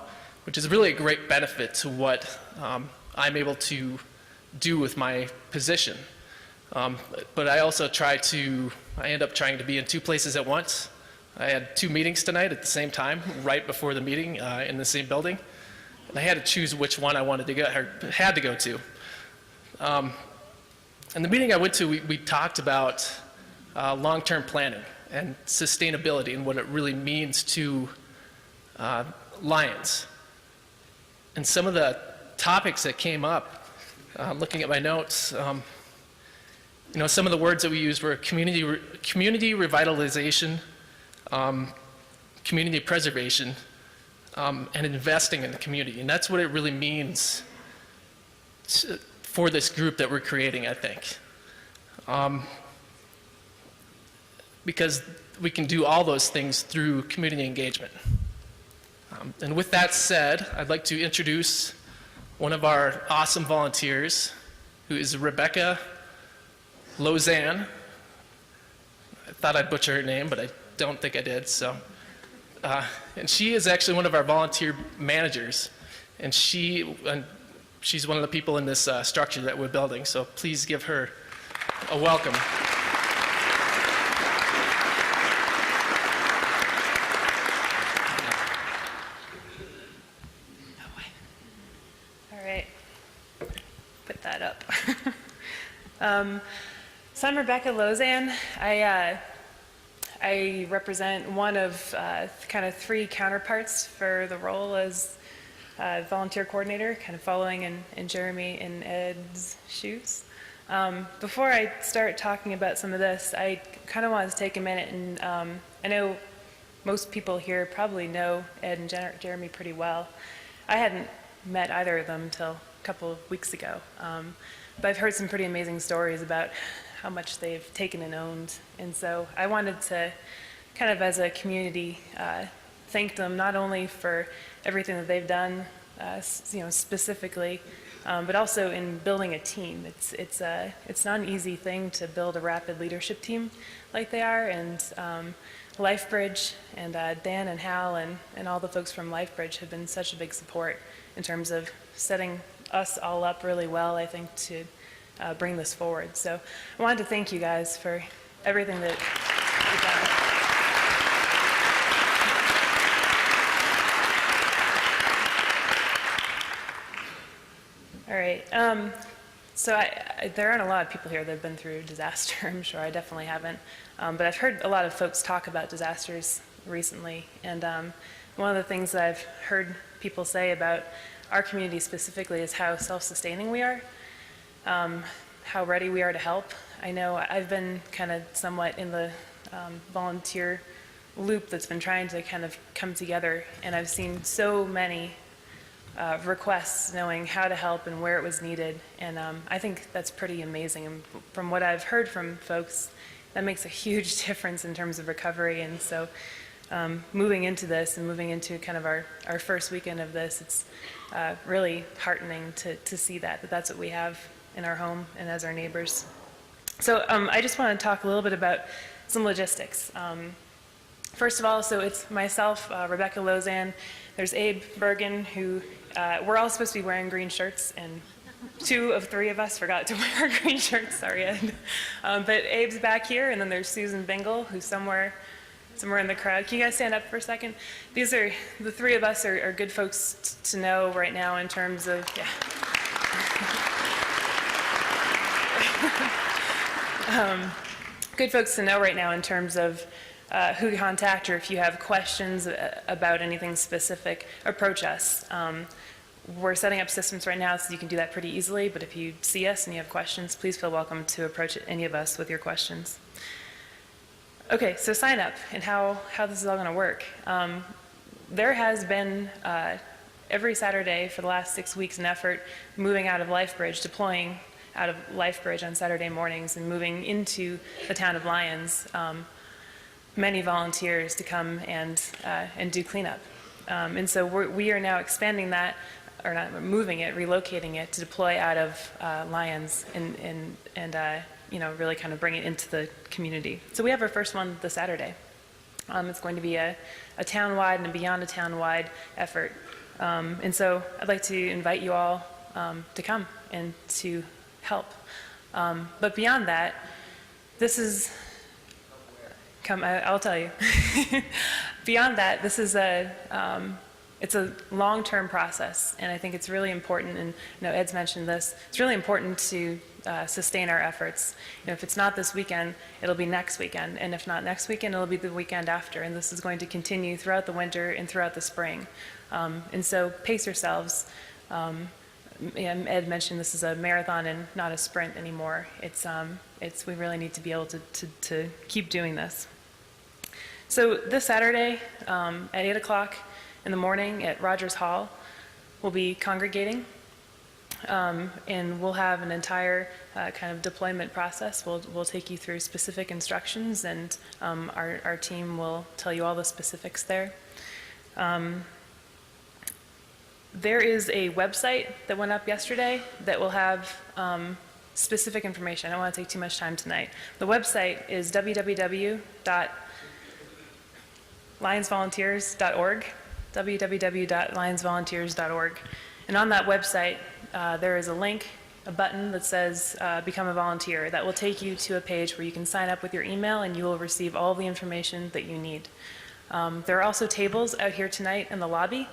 which is really a great benefit to what I'm able to do with my position. But I also I end up trying to be in two places at once. I had 2 meetings tonight at the same time, right before the meeting in the same building. And I had to choose which one I wanted to go, or had to go to. And the meeting I went to, we talked about long-term planning and sustainability and what it really means to Lyons. And some of the topics that came up, looking at my notes, some of the words that we used were community revitalization, community preservation, and investing in the community. And that's what it really means for this group that we're creating, I think. Because we can do all those things through community engagement. And with that said, I'd like to introduce one of our awesome volunteers, who is Rebecca Lozanne. I thought I'd butcher her name, but I don't think I did. So, and she is actually one of our volunteer managers, and she's one of the people in this structure that we're building. So please give her a welcome. All right, put that up. So I'm Rebecca Lozanne. I represent one of kind of 3 counterparts for the role as volunteer coordinator, kind of following in Jeremy and Ed's shoes. Before I start talking about some of this, I kind of wanted to take a minute and I know most people here probably know Ed and Jeremy pretty well. I hadn't met either of them until a couple of weeks ago, but I've heard some pretty amazing stories about how much they've taken and owned, and so I wanted to kind of as a community thank them not only for everything that they've done specifically, but also in building a team. It's not an easy thing to build a rapid leadership team like they are, and LifeBridge and Dan and Hal and all the folks from LifeBridge have been such a big support in terms of setting us all up really well, I think, to bring this forward. So I wanted to thank you guys for everything that you've done. All right. So there aren't a lot of people here that have been through disaster. I'm sure I definitely haven't. But I've heard a lot of folks talk about disasters recently. And one of the things that I've heard people say about our community specifically is how self-sustaining we are, how ready we are to help. I know I've been kind of somewhat in the volunteer loop that's been trying to kind of come together, and I've seen so many requests knowing how to help and where it was needed, and I think that's pretty amazing. And from what I've heard from folks, that makes a huge difference in terms of recovery. And so moving into this and moving into kind of our first weekend of this, it's really heartening to see that that's what we have in our home and as our neighbors. So I just want to talk a little bit about some logistics. First of all, so it's myself, Rebecca Lozan, there's Abe Bergen, who we're all supposed to be wearing green shirts, and 2 of 3 of us forgot to wear our green shirts, sorry Ed. But Abe's back here, and then there's Susan Bingle, who's somewhere in the crowd. Can you guys stand up for a second? These are, the 3 of us are good folks to know right now in terms of, yeah. Good folks to know right now in terms of who to contact, or if you have questions about anything specific, approach us. We're setting up systems right now so you can do that pretty easily, but if you see us and you have questions, please feel welcome to approach any of us with your questions. Okay, so sign up and how this is all going to work. There has been every Saturday for the last 6 weeks an effort moving out of LifeBridge, deploying out of LifeBridge on Saturday mornings and moving into the town of Lyons, many volunteers to come and do cleanup. And so we are now expanding that, or not moving it, relocating it to deploy out of Lyons and really kind of bring it into the community. So we have our first one this Saturday. It's going to be a town-wide and beyond a town-wide effort. And so I'd like to invite you all to come and to help. But beyond that, this is, I'll tell you. Beyond that, this is it's a long-term process, and I think it's really important, and Ed's mentioned this, it's really important to sustain our efforts. If it's not this weekend, it'll be next weekend, and if not next weekend, it'll be the weekend after, and this is going to continue throughout the winter and throughout the spring. And so pace yourselves. Ed mentioned this is a marathon and not a sprint anymore. We really need to be able to keep doing this. So this Saturday at 8 o'clock in the morning at Rogers Hall, we'll be congregating, and we'll have an entire kind of deployment process. We'll take you through specific instructions, and our team will tell you all the specifics there. There is a website that went up yesterday that will have specific information. I don't want to take too much time tonight. The website is www.lionsvolunteers.org, www.lionsvolunteers.org. And on that website, there is a link, a button that says Become a Volunteer. That will take you to a page where you can sign up with your email, and you will receive all the information that you need. There are also tables out here tonight in the lobby.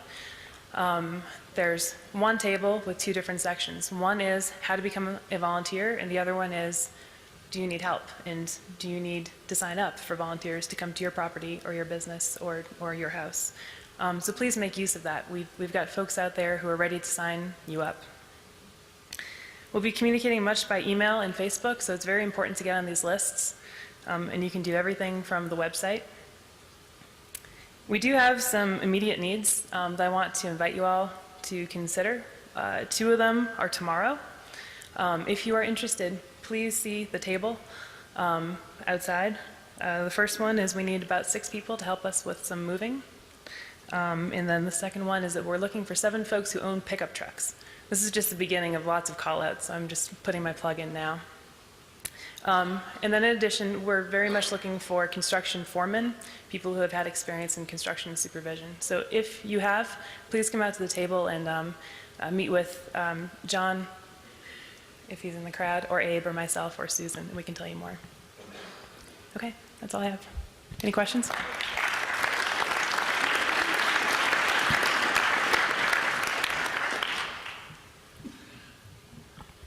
There's one table with 2 different sections. One is how to become a volunteer, and the other one is, do you need help? And do you need to sign up for volunteers to come to your property or your business or your house? So please make use of that. We've got folks out there who are ready to sign you up. We'll be communicating much by email and Facebook, so it's very important to get on these lists. And you can do everything from the website. We do have some immediate needs that I want to invite you all to consider. 2 of them are tomorrow. If you are interested, please see the table outside. The first one is we need about 6 people to help us with some moving. And then the second one is that we're looking for 7 folks who own pickup trucks. This is just the beginning of lots of call-outs, so I'm just putting my plug in now. And then in addition, we're very much looking for construction foremen, people who have had experience in construction supervision. So if you have, please come out to the table and meet with John, if he's in the crowd, or Abe, or myself, or Susan, and we can tell you more. Okay, that's all I have. Any questions?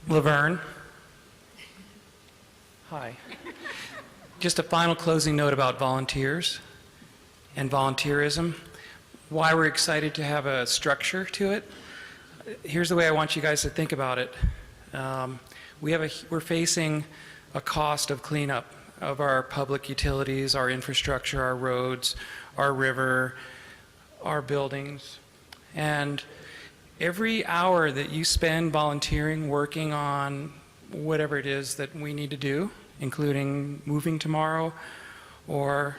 Laverne. Hi. Just a final closing note about volunteers and volunteerism. why we're excited to have a structure to it. Here's the way I want you guys to think about it. We're facing a cost of cleanup of our public utilities, our infrastructure, our roads, our river, our buildings. And every hour that you spend volunteering, working on whatever it is that we need to do, including moving tomorrow or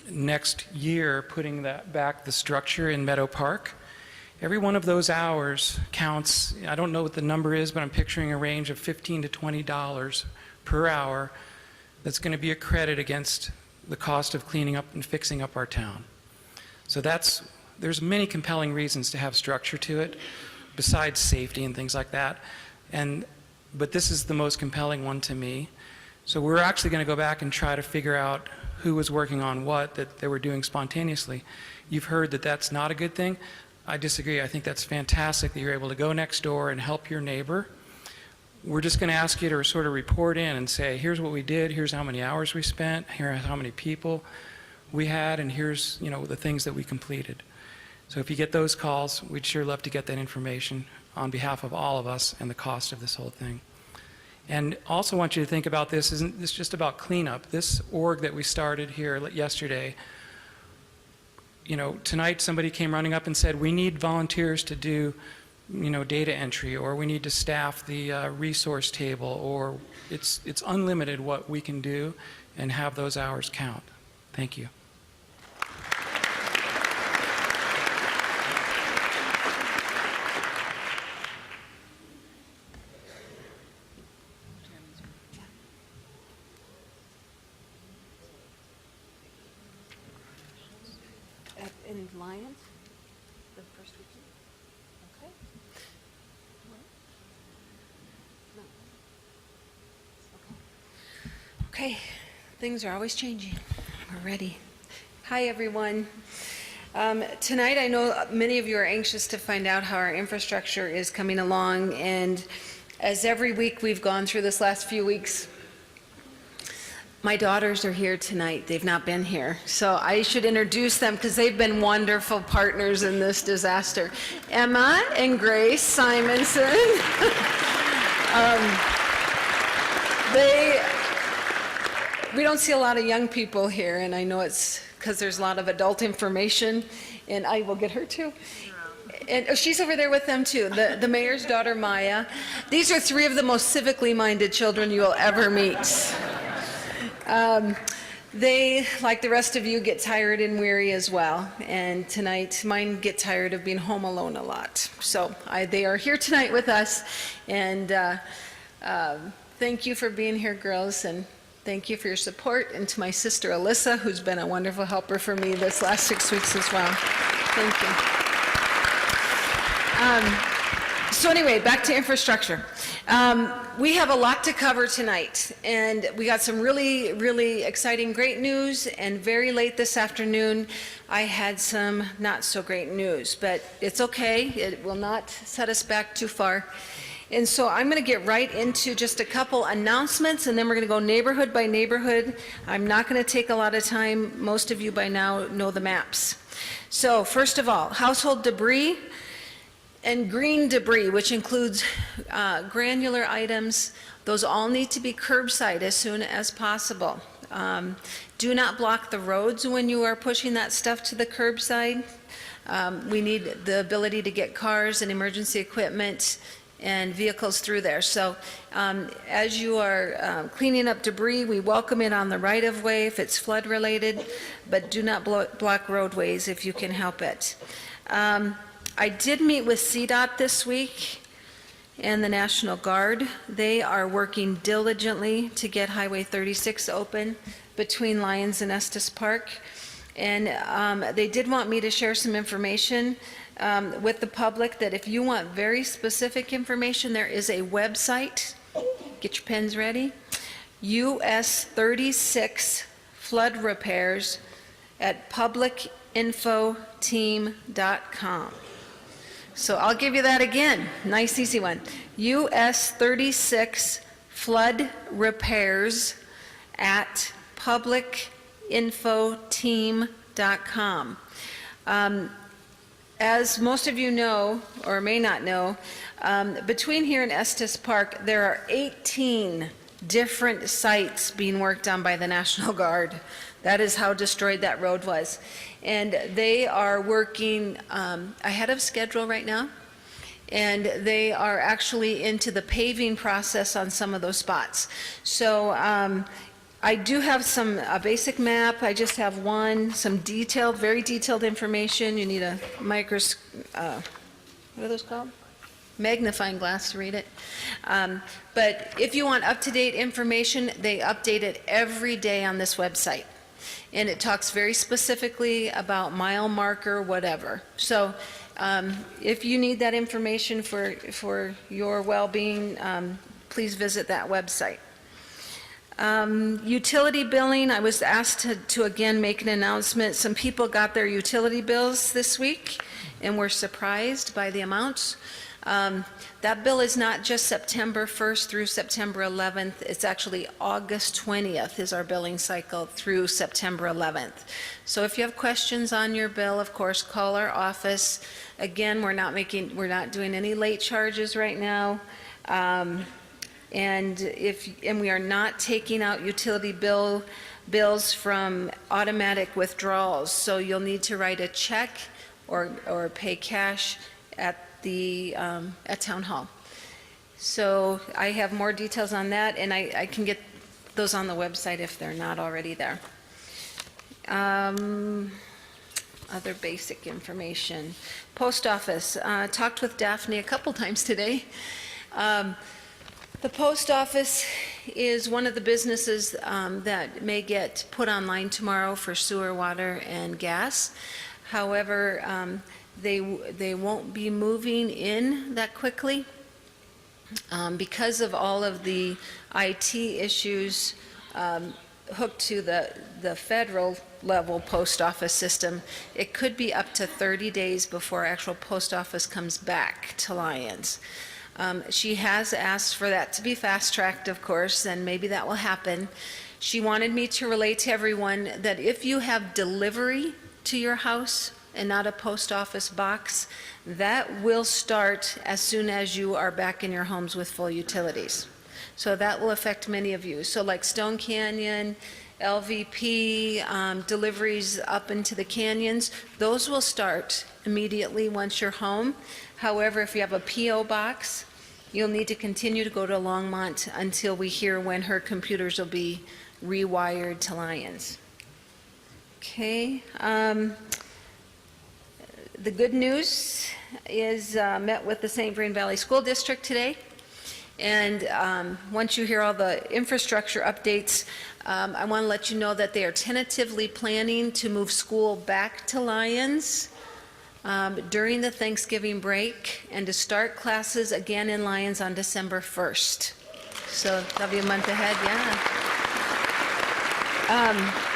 next year putting that back the structure in Meadow Park, every one of those hours counts. I don't know what the number is, but I'm picturing a range of $15 to $20 per hour that's going to be a credit against the cost of cleaning up and fixing up our town. So there's many compelling reasons to have structure to it, besides safety and things like that. But this is the most compelling one to me. So we're actually going to go back and try to figure out who was working on what that they were doing spontaneously. You've heard that that's not a good thing. I disagree. I think that's fantastic that you're able to go next door and help your neighbor. We're just going to ask you to sort of report in and say, here's what we did, here's how many hours we spent, here's how many people we had, and here's, the things that we completed. So if you get those calls, we'd sure love to get that information on behalf of all of us and the cost of this whole thing. And also want you to think about this, isn't this just about cleanup? This org that we started here yesterday, tonight somebody came running up and said, we need volunteers to do data entry, or we need to staff the resource table, or it's unlimited what we can do and have those hours count. Thank you. In Lyons, the first weekend? Okay. No. Okay, things are always changing. We're ready. Hi, everyone. Tonight, I know many of you are anxious to find out how our infrastructure is coming along, and as every week we've gone through this last few weeks, my daughters are here tonight. They've not been here. So I should introduce them because they've been wonderful partners in this disaster. Emma and Grace Simonson. We don't see a lot of young people here, and I know it's because there's a lot of adult information, and I will get her too. And she's over there with them too, the mayor's daughter, Maya. These are three of the most civically minded children you will ever meet. They, like the rest of you, get tired and weary as well. And tonight, mine get tired of being home alone a lot. So they are here tonight with us. And thank you for being here, girls. And thank you for your support. And to my sister, Alyssa, who's been a wonderful helper for me this last 6 weeks as well. Thank you. So anyway, back to infrastructure. We have a lot to cover tonight, and we got some really, really exciting, great news, and very late this afternoon, I had some not so great news, but it's okay. It will not set us back too far. And so I'm going to get right into just a couple announcements, and then we're going to go neighborhood by neighborhood. I'm not going to take a lot of time. Most of you by now know the maps. So first of all, household debris and green debris, which includes granular items, those all need to be curbside as soon as possible. Do not block the roads when you are pushing that stuff to the curbside. We need the ability to get cars and emergency equipment and vehicles through there. So as you are cleaning up debris, we welcome it on the right-of-way if it's flood-related, but do not block roadways if you can help it. I did meet with CDOT this week and the National Guard. They are working diligently to get Highway 36 open between Lyons and Estes Park. And they did want me to share some information with the public that if you want very specific information, there is a website. Get your pens ready. US 36 flood repairs at publicinfoteam.com. So I'll give you that again. Nice, easy one. US 36 flood repairs at publicinfoteam.com. As most of you know, or may not know, between here and Estes Park, there are 18 different sites being worked on by the National Guard. That is how destroyed that road was. And they are working ahead of schedule right now, and they are actually into the paving process on some of those spots. So I do have a basic map. I just have one, some detailed, very detailed information. You need a what are those called? Magnifying glass to read it. But if you want up-to-date information, they update it every day on this website. And it talks very specifically about mile marker, whatever. So if you need that information for your well-being, please visit that website. Utility billing, I was asked to again make an announcement. Some people got their utility bills this week and were surprised by the amounts. That bill is not just September 1st through September 11th. It's actually August 20th is our billing cycle through September 11th. So if you have questions on your bill, of course, call our office. Again, we're not doing any late charges right now. And we are not taking out utility bills from automatic withdrawals. So you'll need to write a check or pay cash at Town Hall. So I have more details on that, and I can get those on the website if they're not already there. Other basic information. Post office. Talked with Daphne a couple times today. The post office is one of the businesses that may get put online tomorrow for sewer, water, and gas. However, they won't be moving in that quickly because of all of the IT issues hooked to the federal level post office system. It could be up to 30 days before actual post office comes back to Lyons. She has asked for that to be fast-tracked, of course, and maybe that will happen. She wanted me to relate to everyone that if you have delivery to your house and not a post office box, that will start as soon as you are back in your homes with full utilities. So that will affect many of you. So like Stone Canyon, LVP, deliveries up into the canyons, those will start immediately once you're home. However, if you have a PO box, you'll need to continue to go to Longmont until we hear when her computers will be rewired to Lyons. Okay. The good news is met with the St. Vrain Valley School District today. And once you hear all the infrastructure updates, I want to let you know that they are tentatively planning to move school back to Lyons during the Thanksgiving break and to start classes again in Lyons on December 1st. So that'll be a month ahead, yeah.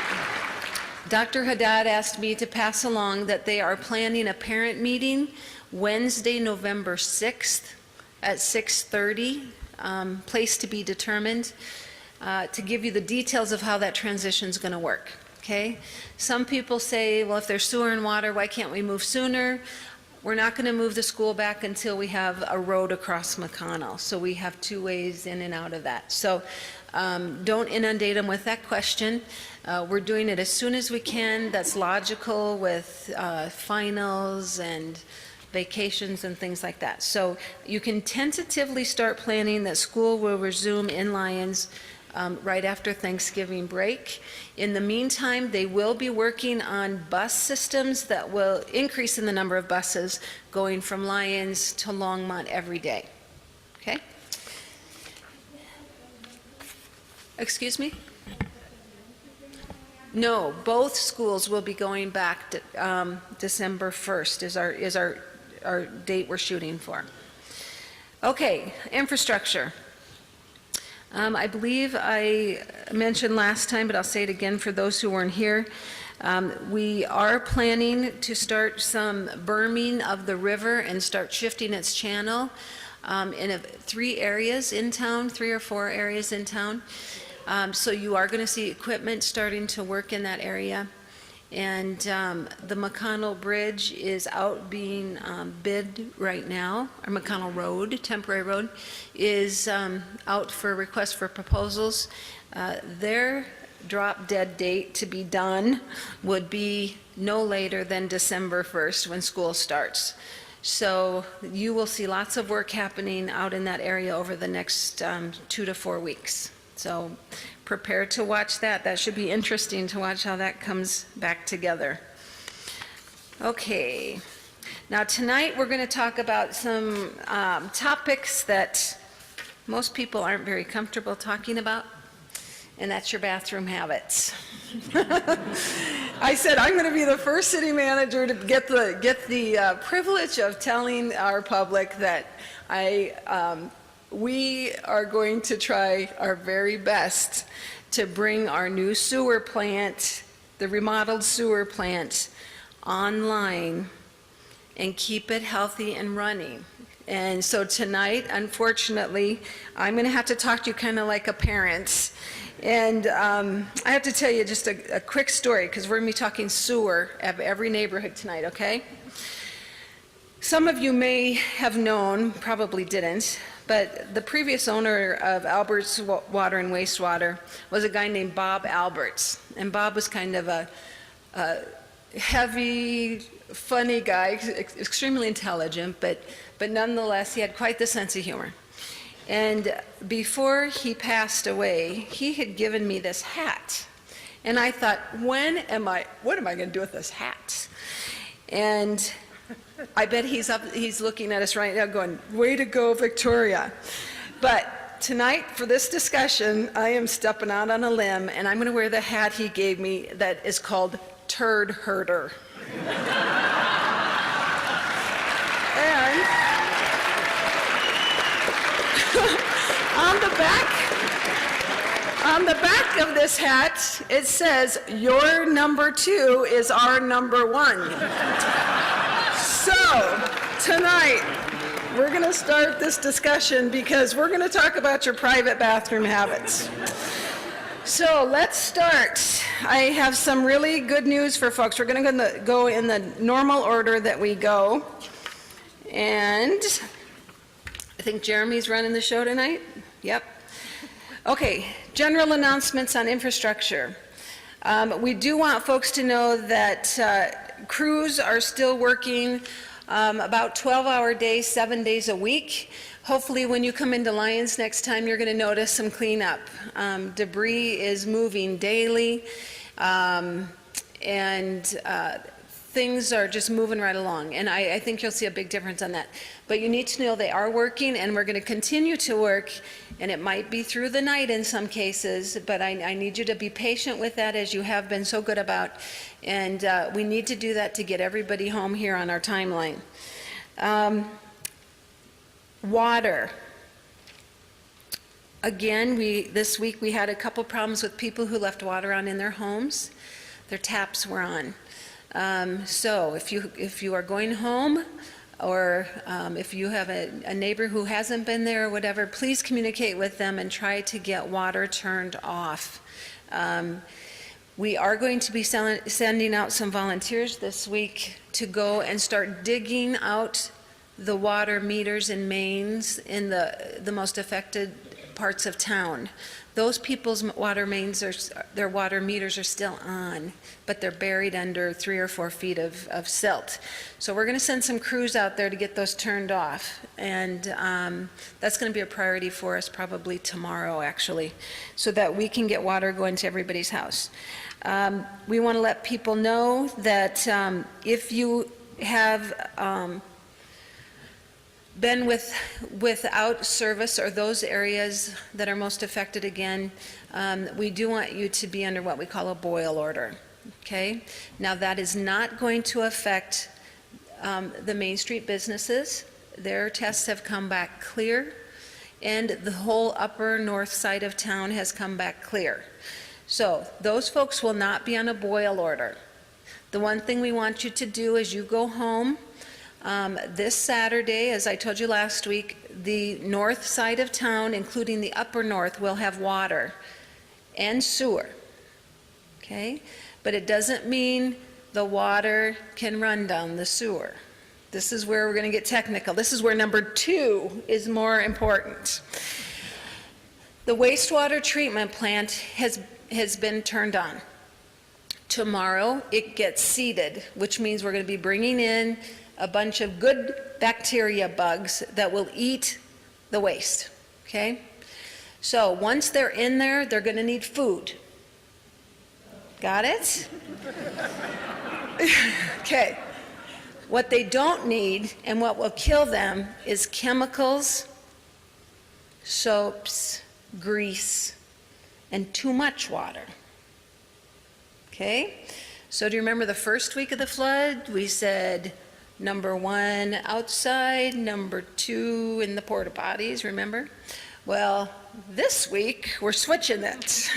Dr. Haddad asked me to pass along that they are planning a parent meeting Wednesday, November 6th at 6:30, place to be determined, to give you the details of how that transition is going to work. Okay? Some people say, well, if there's sewer and water, why can't we move sooner? We're not going to move the school back until we have a road across McConnell. So we have two ways in and out of that. So don't inundate them with that question. We're doing it as soon as we can. That's logical with finals and vacations and things like that. So you can tentatively start planning that school will resume in Lyons right after Thanksgiving break. In the meantime, they will be working on bus systems that will increase in the number of buses going from Lyons to Longmont every day. Okay? Excuse me? No, both schools will be going back to December 1st is our date we're shooting for. Okay, infrastructure. I believe I mentioned last time, but I'll say it again for those who weren't here. We are planning to start some berming of the river and start shifting its channel in 3 areas in town, 3 or 4 areas in town. So you are going to see equipment starting to work in that area. And the McConnell Bridge is out being bid right now, or McConnell Road, temporary road, is out for request for proposals. Their drop dead date to be done would be no later than December 1st when school starts. So you will see lots of work happening out in that area over the next 2 to 4 weeks. So prepare to watch that. That should be interesting to watch how that comes back together. Okay. Now tonight we're going to talk about some topics that most people aren't very comfortable talking about, and that's your bathroom habits. I said I'm going to be the first city manager to get the privilege of telling our public that we are going to try our very best to bring our new sewer plant, the remodeled sewer plant, online and keep it healthy and running. And so tonight, unfortunately, I'm going to have to talk to you kind of like a parent. And I have to tell you just a quick story, because we're going to be talking sewer of every neighborhood tonight, okay? Some of you may have known, probably didn't, but the previous owner of Albert's Water and Wastewater was a guy named Bob Alberts. And Bob was kind of a heavy, funny guy, extremely intelligent, but nonetheless, he had quite the sense of humor. And before he passed away, he had given me this hat. And I thought, what am I going to do with this hat? And I bet he's looking at us right now going, way to go, Victoria. But tonight, for this discussion, I am stepping out on a limb, and I'm going to wear the hat he gave me that is called Turd Herder. And on the back of this hat, it says, your number 2 is our number 1. So, tonight, we're going to start this discussion because we're going to talk about your private bathroom habits. So, let's start. I have some really good news for folks. We're going to go in the normal order that we go. And I think Jeremy's running the show tonight. Yep. Okay, general announcements on infrastructure. We do want folks to know that crews are still working about 12-hour days, 7 days a week. Hopefully when you come into Lyons next time, you're going to notice some cleanup. Debris is moving daily, and things are just moving right along, and I think you'll see a big difference on that. But you need to know they are working, and we're going to continue to work, and it might be through the night in some cases, but I need you to be patient with that, as you have been so good about, and we need to do that to get everybody home here on our timeline. Water. Again, this week we had a couple problems with people who left water on in their homes. Their taps were on. So if you are going home, or if you have a neighbor who hasn't been there or whatever, please communicate with them and try to get water turned off. We are going to be sending out some volunteers this week to go and start digging out the water meters and mains in the most affected parts of town. Those people's water mains, their water meters are still on, but they're buried under 3 or 4 feet of silt. So we're going to send some crews out there to get those turned off, and that's going to be a priority for us probably tomorrow, actually, so that we can get water going to everybody's house. We want to let people know that if you have been without service, or those areas that are most affected again, we do want you to be under what we call a boil order, okay? Now that is not going to affect the Main Street businesses. Their tests have come back clear, and the whole upper north side of town has come back clear. So those folks will not be on a boil order. The one thing we want you to do as you go home, this Saturday, as I told you last week, the north side of town, including the upper north, will have water and sewer, okay? but it doesn't mean the water can run down the sewer. This is where we're going to get technical. This is where number 2 is more important. The wastewater treatment plant has been turned on. Tomorrow, it gets seeded, which means we're going to be bringing in a bunch of good bacteria bugs that will eat the waste, okay? So once they're in there, they're going to need food. Got it? Okay. What they don't need and what will kill them is chemicals, soaps, grease, and too much water. Okay? So do you remember the first week of the flood? We said number 1 outside, number 2 in the porta potties, remember? Well, this week we're switching it.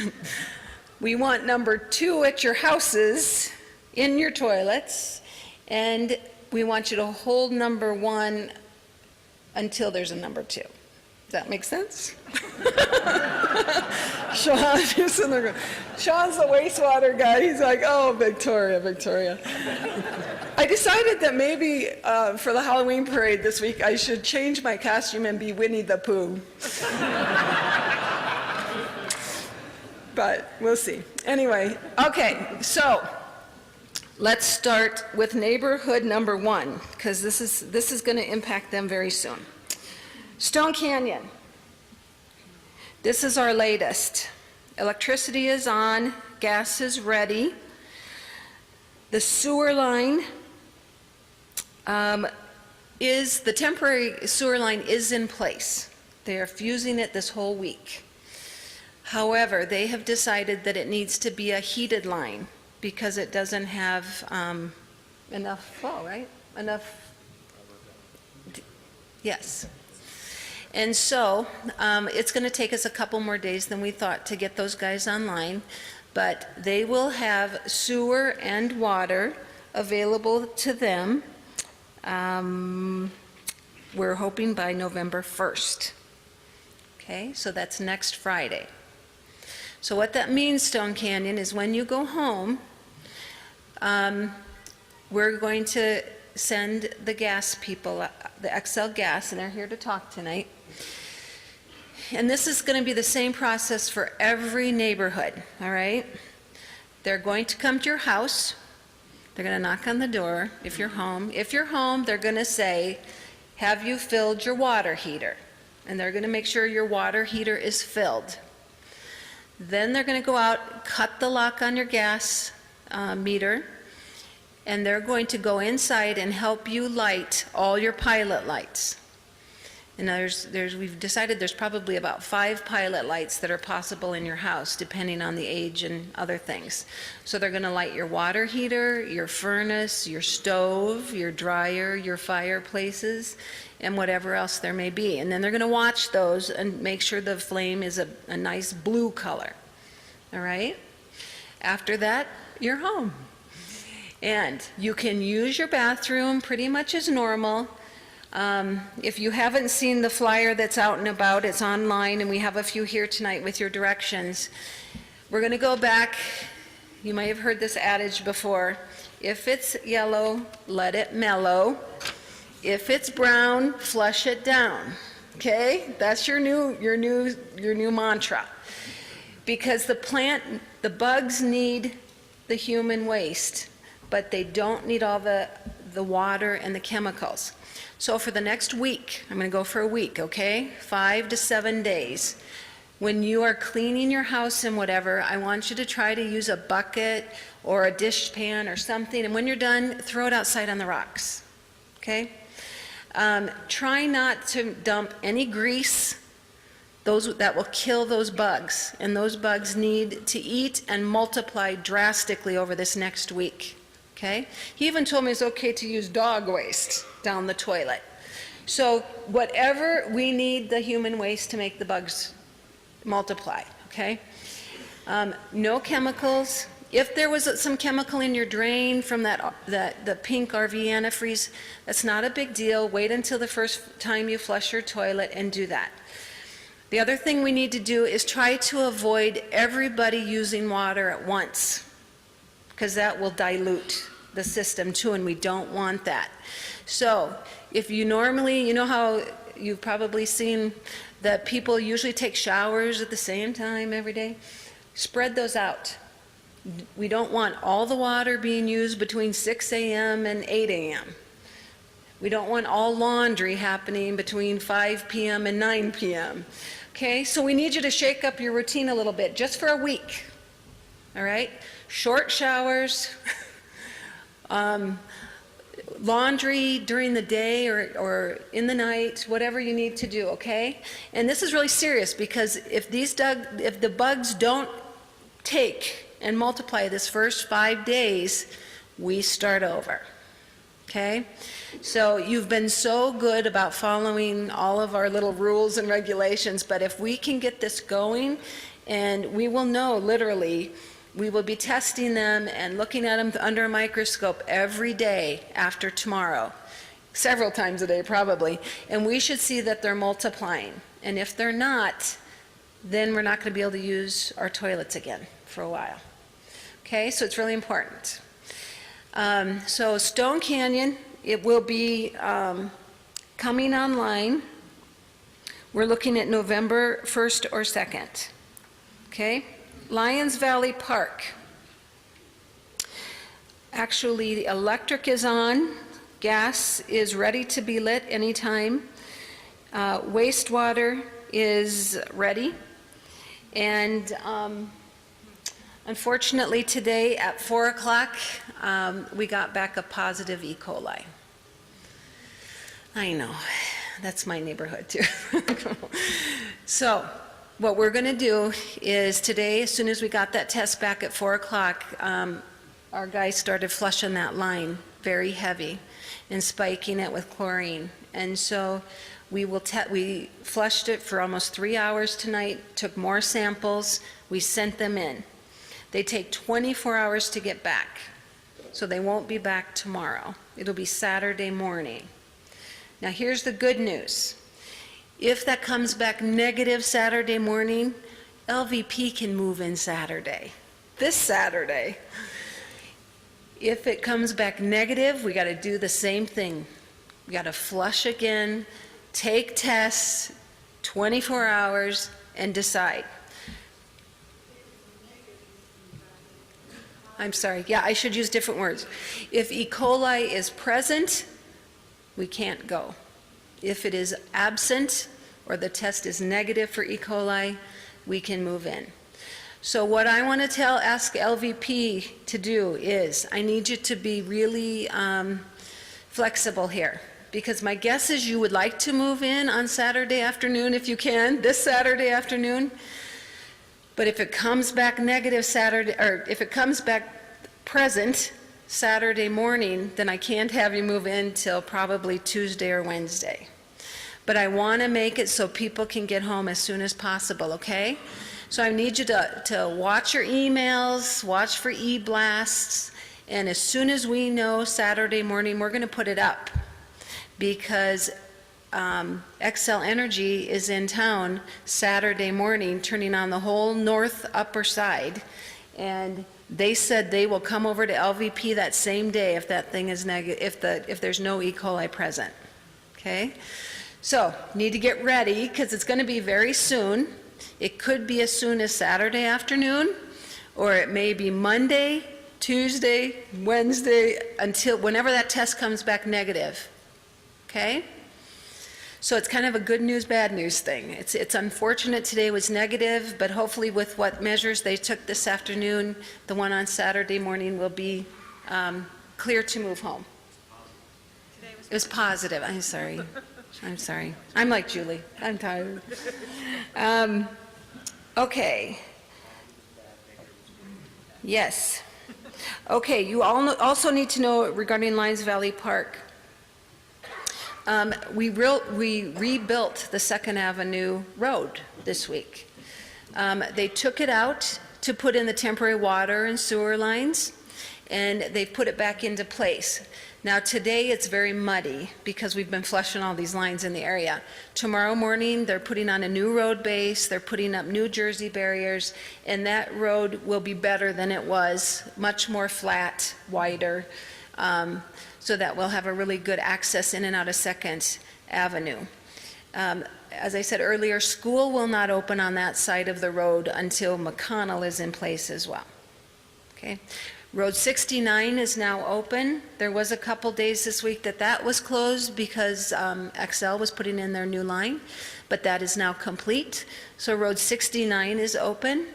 We want number 2 at your houses, in your toilets, and we want you to hold number 1 until there's a number 2. Does that make sense? Sean's the wastewater guy. He's like, oh, Victoria, Victoria. I decided that maybe for the Halloween parade this week, I should change my costume and be Winnie the Pooh. But we'll see. Anyway, okay, so let's start with neighborhood number 1, because this is going to impact them very soon. Stone Canyon. This is our latest. Electricity is on, gas is ready. The sewer line the temporary sewer line is in place. They are fusing it this whole week. However, they have decided that it needs to be a heated line because it doesn't have enough flow, right? Yes. And so it's going to take us a couple more days than we thought to get those guys online, but they will have sewer and water available to them. We're hoping by November 1st. Okay, so that's next Friday. So what that means, Stone Canyon, is when you go home, we're going to send the gas people, the XL Gas, and they're here to talk tonight. And this is going to be the same process for every neighborhood, all right? They're going to come to your house. They're going to knock on the door if you're home. If you're home, they're going to say, have you filled your water heater? And they're going to make sure your water heater is filled. Then they're going to go out, cut the lock on your gas meter, and they're going to go inside and help you light all your pilot lights. And we've decided there's probably about 5 pilot lights that are possible in your house, depending on the age and other things. So they're going to light your water heater, your furnace, your stove, your dryer, your fireplaces, and whatever else there may be. And then they're going to watch those and make sure the flame is a nice blue color. All right? After that, you're home. And you can use your bathroom pretty much as normal. If you haven't seen the flyer that's out and about, it's online, and we have a few here tonight with your directions. We're going to go back. You might have heard this adage before. If it's yellow, let it mellow. If it's brown, flush it down. Okay? That's your new mantra. Because the bugs need the human waste, but they don't need all the water and the chemicals. So for the next week, I'm going to go for a week, okay? 5 to 7 days. When you are cleaning your house and whatever, I want you to try to use a bucket or a dishpan or something, and when you're done, throw it outside on the rocks, okay? Try not to dump any grease. That will kill those bugs, and those bugs need to eat and multiply drastically over this next week. Okay? He even told me it's okay to use dog waste down the toilet. So whatever we need the human waste to make the bugs multiply, okay? No chemicals. If there was some chemical in your drain from the pink RV antifreeze, that's not a big deal. Wait until the first time you flush your toilet and do that. The other thing we need to do is try to avoid everybody using water at once. because that will dilute the system too, and we don't want that. So if you normally, you know how you've probably seen that people usually take showers at the same time every day? Spread those out. We don't want all the water being used between 6 a.m. and 8 a.m. We don't want all laundry happening between 5 p.m. and 9 p.m. Okay, so we need you to shake up your routine a little bit, just for a week. All right? Short showers, laundry during the day or in the night, whatever you need to do, okay? And this is really serious, because if the bugs don't take and multiply this first 5 days, we start over, okay? So you've been so good about following all of our little rules and regulations, but if we can get this going, and we will know literally, we will be testing them and looking at them under a microscope every day after tomorrow, several times a day probably, and we should see that they're multiplying. And if they're not, then we're not going to be able to use our toilets again for a while. Okay, so it's really important. So Stone Canyon, it will be coming online. We're looking at November 1st or 2nd. Okay? Lyons Valley Park. Actually, the electric is on. Gas is ready to be lit anytime. Wastewater is ready. And unfortunately today at 4 o'clock, we got back a positive E. coli. I know, that's my neighborhood too. So what we're going to do is today, as soon as we got that test back at 4 o'clock, our guys started flushing that line very heavy and spiking it with chlorine. And so we flushed it for almost 3 hours tonight, took more samples, we sent them in. They take 24 hours to get back, so they won't be back tomorrow. It'll be Saturday morning. Now here's the good news. If that comes back negative Saturday morning, LVP can move in Saturday, this Saturday. If it comes back negative, we got to do the same thing. We got to flush again, take tests, 24 hours, and decide. I'm sorry, yeah, I should use different words. If E. coli is present, we can't go. If it is absent or the test is negative for E. coli, we can move in. So what I want to ask LVP to do is, I need you to be really flexible here, because my guess is you would like to move in on Saturday afternoon if you can, this Saturday afternoon. But if it comes back negative Saturday, or if it comes back present Saturday morning, then I can't have you move in till probably Tuesday or Wednesday. But I want to make it so people can get home as soon as possible, okay? So I need you to watch your emails, watch for e-blasts, and as soon as we know Saturday morning, we're going to put it up, because Xcel Energy is in town Saturday morning, turning on the whole north upper side, and they said they will come over to LVP that same day if that thing is negative, if there's no E. coli present. Okay, so need to get ready, because it's going to be very soon. It could be as soon as Saturday afternoon, or it may be Monday, Tuesday, Wednesday, until whenever that test comes back negative. Okay. So it's kind of a good news, bad news thing. It's unfortunate today was negative, but hopefully with what measures they took this afternoon, the one on Saturday morning will be clear to move home. It was positive. I'm sorry. I'm sorry. I'm like Julie. I'm tired. Okay. Yes. Okay, you all also need to know regarding Lyons Valley Park. We rebuilt the 2nd Avenue Road this week. They took it out to put in the temporary water and sewer lines, and they've put it back into place. Now, today, it's very muddy because we've been flushing all these lines in the area. Tomorrow morning, they're putting on a new road base, they're putting up new Jersey barriers, and that road will be better than it was, much more flat, wider, so that we'll have a really good access in and out of Second Avenue. As I said earlier, school will not open on that side of the road until McConnell is in place as well. Okay? Road 69 is now open. There was a couple days this week that was closed because XL was putting in their new line, but that is now complete. So Road 69 is open.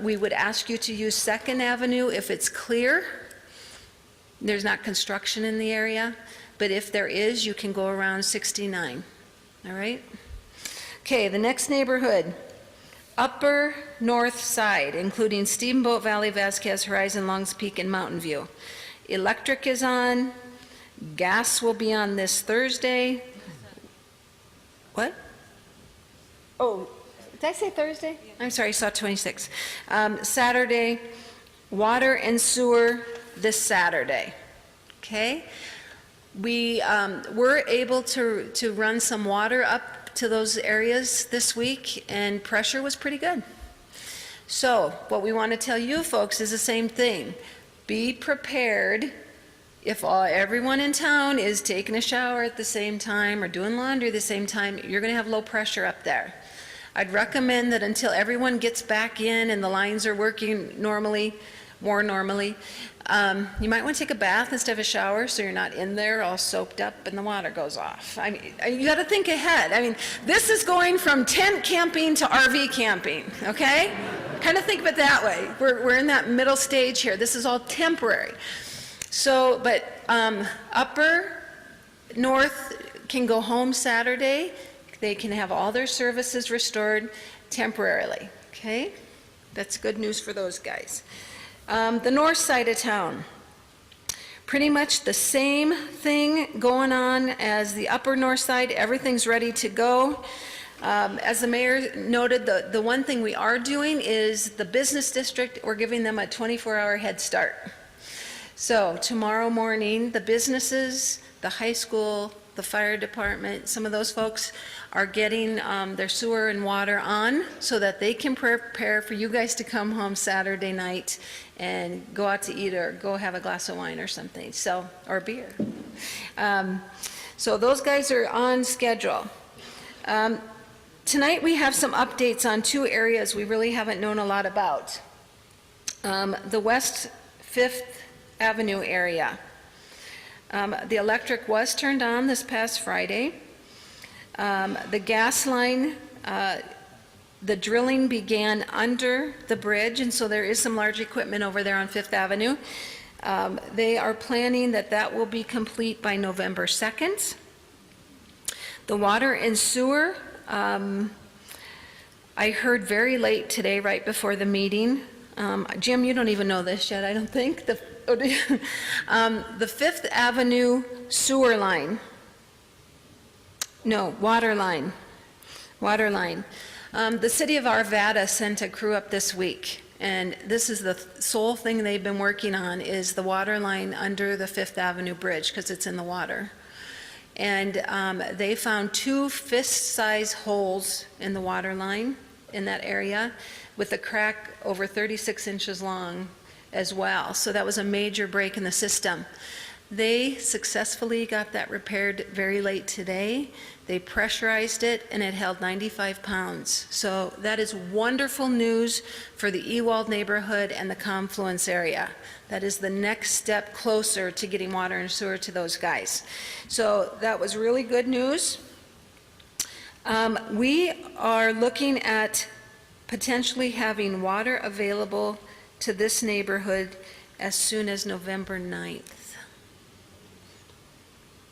We would ask you to use Second Avenue if it's clear. There's not construction in the area, but if there is, you can go around 69. All right? Okay, the next neighborhood, Upper North Side, including Steamboat Valley, Vasquez, Horizon, Longs Peak, and Mountain View. Electric is on. Gas will be on this Thursday. What? Oh, did I say Thursday? I'm sorry, I saw 26. Saturday, water and sewer this Saturday. Okay? We were able to run some water up to those areas this week, and pressure was pretty good. So what we want to tell you folks is the same thing. Be prepared if everyone in town is taking a shower at the same time or doing laundry at the same time, you're going to have low pressure up there. I'd recommend that until everyone gets back in and the lines are working normally, more normally, you might want to take a bath instead of a shower so you're not in there all soaked up and the water goes off. I mean, you got to think ahead. I mean, this is going from tent camping to RV camping, okay? Kind of think of it that way. We're in that middle stage here. This is all temporary. So, but Upper North can go home Saturday. They can have all their services restored temporarily, okay? That's good news for those guys. The north side of town, pretty much the same thing going on as the upper north side. Everything's ready to go. As the mayor noted, the one thing we are doing is the business district, we're giving them a 24-hour head start. So tomorrow morning, the businesses, the high school, the fire department, some of those folks are getting their sewer and water on so that they can prepare for you guys to come home Saturday night and go out to eat or go have a glass of wine or something, so, or beer. So those guys are on schedule. Tonight we have some updates on two areas we really haven't known a lot about. The West 5th Avenue area. The electric was turned on this past Friday. The gas line, the drilling began under the bridge, and so there is some large equipment over there on 5th Avenue. They are planning that will be complete by November 2nd. The water and sewer, I heard very late today, right before the meeting. Jim, you don't even know this yet, I don't think. The 5th Avenue sewer line. No, water line. The city of Arvada sent a crew up this week, and this is the sole thing they've been working on is the water line under the 5th Avenue bridge because it's in the water. And they found 2 fist-size holes in the water line in that area with a crack over 36 inches long as well. So that was a major break in the system. They successfully got that repaired very late today. They pressurized it and it held 95 pounds. So that is wonderful news for the Ewald neighborhood and the Confluence area. That is the next step closer to getting water and sewer to those guys. So that was really good news. We are looking at potentially having water available to this neighborhood as soon as November 9th.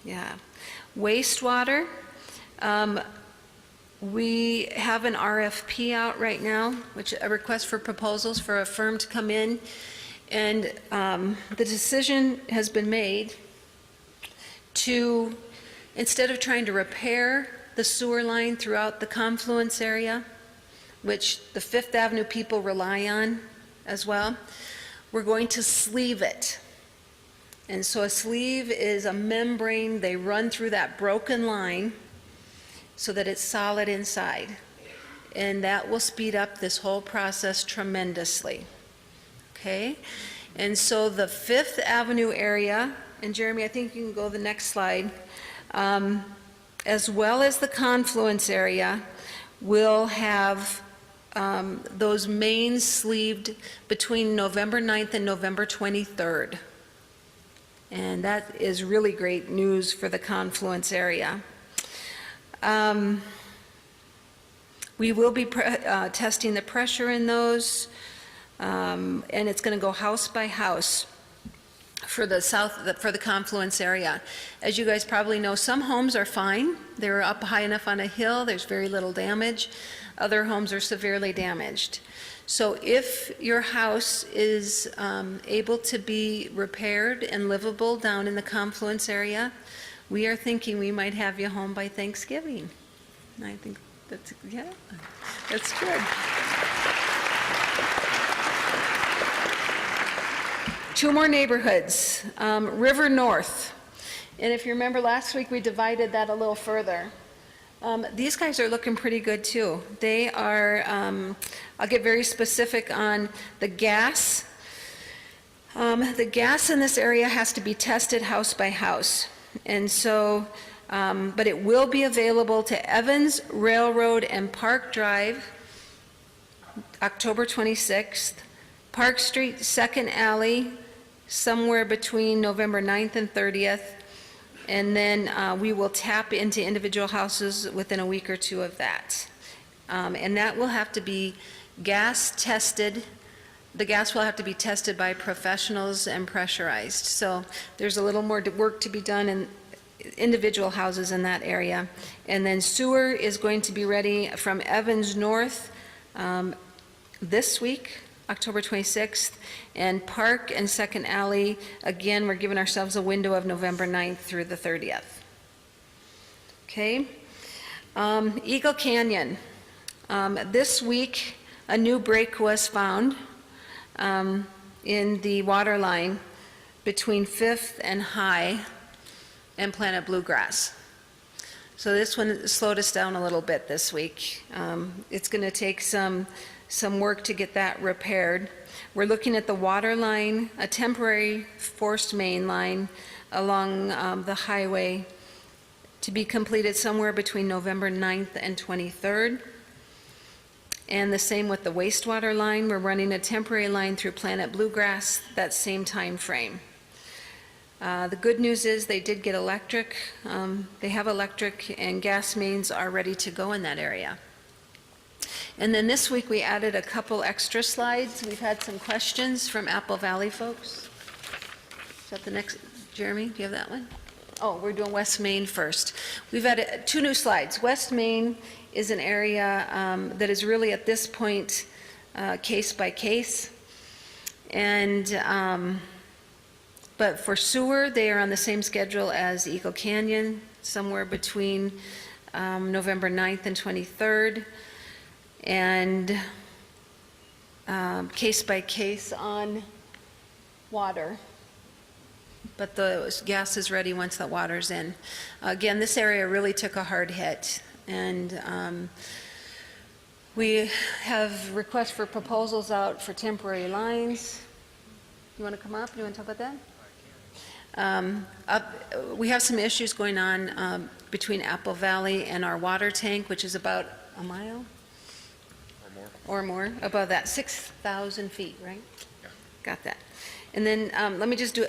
Yeah. Wastewater, we have an RFP out right now, which a request for proposals for a firm to come in, and the decision has been made to, instead of trying to repair the sewer line throughout the Confluence area, which the 5th Avenue people rely on as well, we're going to sleeve it. And so a sleeve is a membrane, they run through that broken line so that it's solid inside. And that will speed up this whole process tremendously. Okay? And so the Fifth Avenue area, and Jeremy, I think you can go to the next slide, as well as the confluence area, will have those mains sleeved between November 9th and November 23rd. And that is really great news for the confluence area. We will be testing the pressure in those, and it's going to go house by house for the confluence area. As you guys probably know, some homes are fine. They're up high enough on a hill, there's very little damage. Other homes are severely damaged. So if your house is able to be repaired and livable down in the confluence area, we are thinking we might have you home by Thanksgiving. And I think that's good. 2 more neighborhoods, River North. And if you remember last week, we divided that a little further. These guys are looking pretty good too. They are, I'll get very specific on the gas. The gas in this area has to be tested house by house. And so, but it will be available to Evans, Railroad, and Park Drive, October 26th. Park Street, Second Alley, somewhere between November 9th and 30th. And then we will tap into individual houses within a week or two of that. And that will have to be gas tested. The gas will have to be tested by professionals and pressurized. So there's a little more work to be done in individual houses in that area. And then sewer is going to be ready from Evans North this week, October 26th, and Park and Second Alley, again, we're giving ourselves a window of November 9th through the 30th. Okay. Eagle Canyon. This week, a new break was found in the water line between 5th and High and Planet Bluegrass. So this one slowed us down a little bit this week. It's going to take some work to get that repaired. We're looking at the water line, a temporary forced main line along the highway to be completed somewhere between November 9th and 23rd. And the same with the wastewater line. We're running a temporary line through Planet Bluegrass that same time frame. The good news is they did get electric. They have electric and gas mains are ready to go in that area. And then this week, we added a couple extra slides. We've had some questions from Apple Valley folks. Is that the next, Jeremy, do you have that one? Oh, we're doing West Main first. We've added 2 new slides. West Main is an area that is really at this point case by case. And, but for sewer, they are on the same schedule as Eagle Canyon, somewhere between November 9th and 23rd. And case by case on water. But the gas is ready once the water's in. Again, this area really took a hard hit. And we have requests for proposals out for temporary lines. You want to come up? You want to talk about that? We have some issues going on between Apple Valley and our water tank, which is about a mile? Or more, above that, 6,000 feet, right? Yeah. Got that. And then let me just do,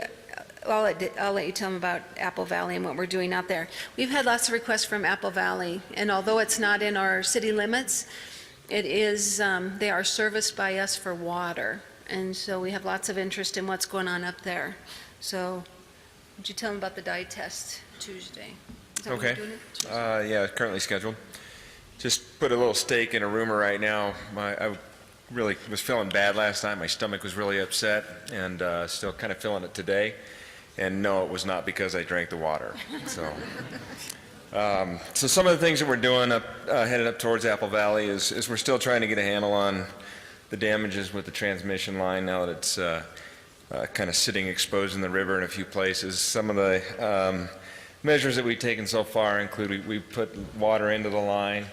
I'll let you tell them about Apple Valley and what we're doing out there. We've had lots of requests from Apple Valley, and although it's not in our city limits, it is, they are serviced by us for water. And so we have lots of interest in what's going on up there. So would you tell them about the dye test Tuesday? Is that when you're doing it? Tuesday? Yeah, currently scheduled. Just put a little stake in a rumor right now. I really was feeling bad last night. My stomach was really upset, and still kind of feeling it today. And no, it was not because I drank the water. So some of the things that we're doing headed up towards Apple Valley is we're still trying to get a handle on the damages with the transmission line now that it's kind of sitting exposed in the river in a few places. Some of the measures that we've taken so far include we put water into the line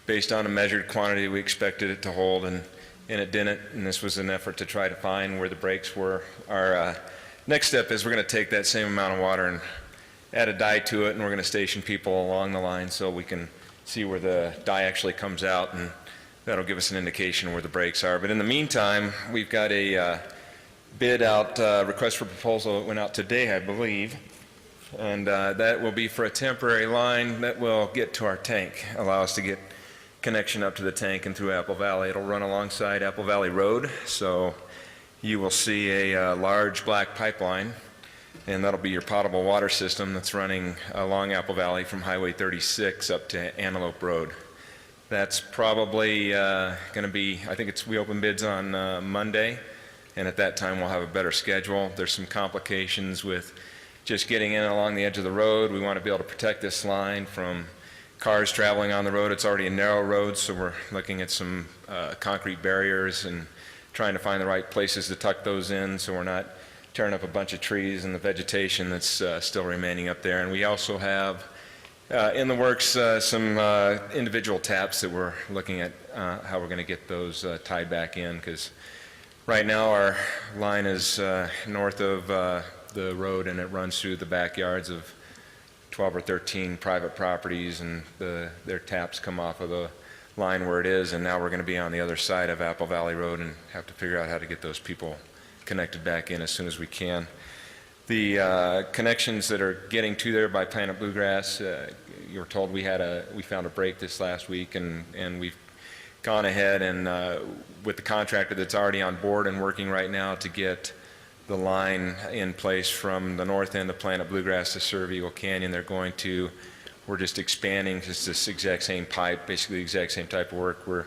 based on a measured quantity we expected it to hold, and it didn't, and this was an effort to try to find where the breaks were. Our next step is we're going to take that same amount of water and add a dye to it, and we're going to station people along the line so we can see where the dye actually comes out, and that'll give us an indication of where the breaks are. But in the meantime, we've got a bid out, request for proposal that went out today, I believe, and that will be for a temporary line that will get to our tank, allow us to get connection up to the tank and through Apple Valley. It'll run alongside Apple Valley Road, so you will see a large black pipeline, and that'll be your potable water system that's running along Apple Valley from Highway 36 up to Antelope Road. That's probably going to be, I think we open bids on Monday, and at that time we'll have a better schedule. There's some complications with just getting in along the edge of the road. We want to be able to protect this line from cars traveling on the road. It's already a narrow road, so we're looking at some concrete barriers and trying to find the right places to tuck those in so we're not tearing up a bunch of trees and the vegetation that's still remaining up there. And we also have in the works some individual taps that we're looking at how we're going to get those tied back in, because right now our line is north of the road, and it runs through the backyards of 12 or 13 private properties, and their taps come off of the line where it is, and now we're going to be on the other side of Apple Valley Road and have to figure out how to get those people connected back in as soon as we can. The connections that are getting to there by Planet Bluegrass, you were told we found a break this last week, and we've gone ahead and with the contractor that's already on board and working right now to get the line in place from the north end of Planet Bluegrass to serve Eagle Canyon. We're just expanding just this exact same pipe, basically the exact same type of work. We're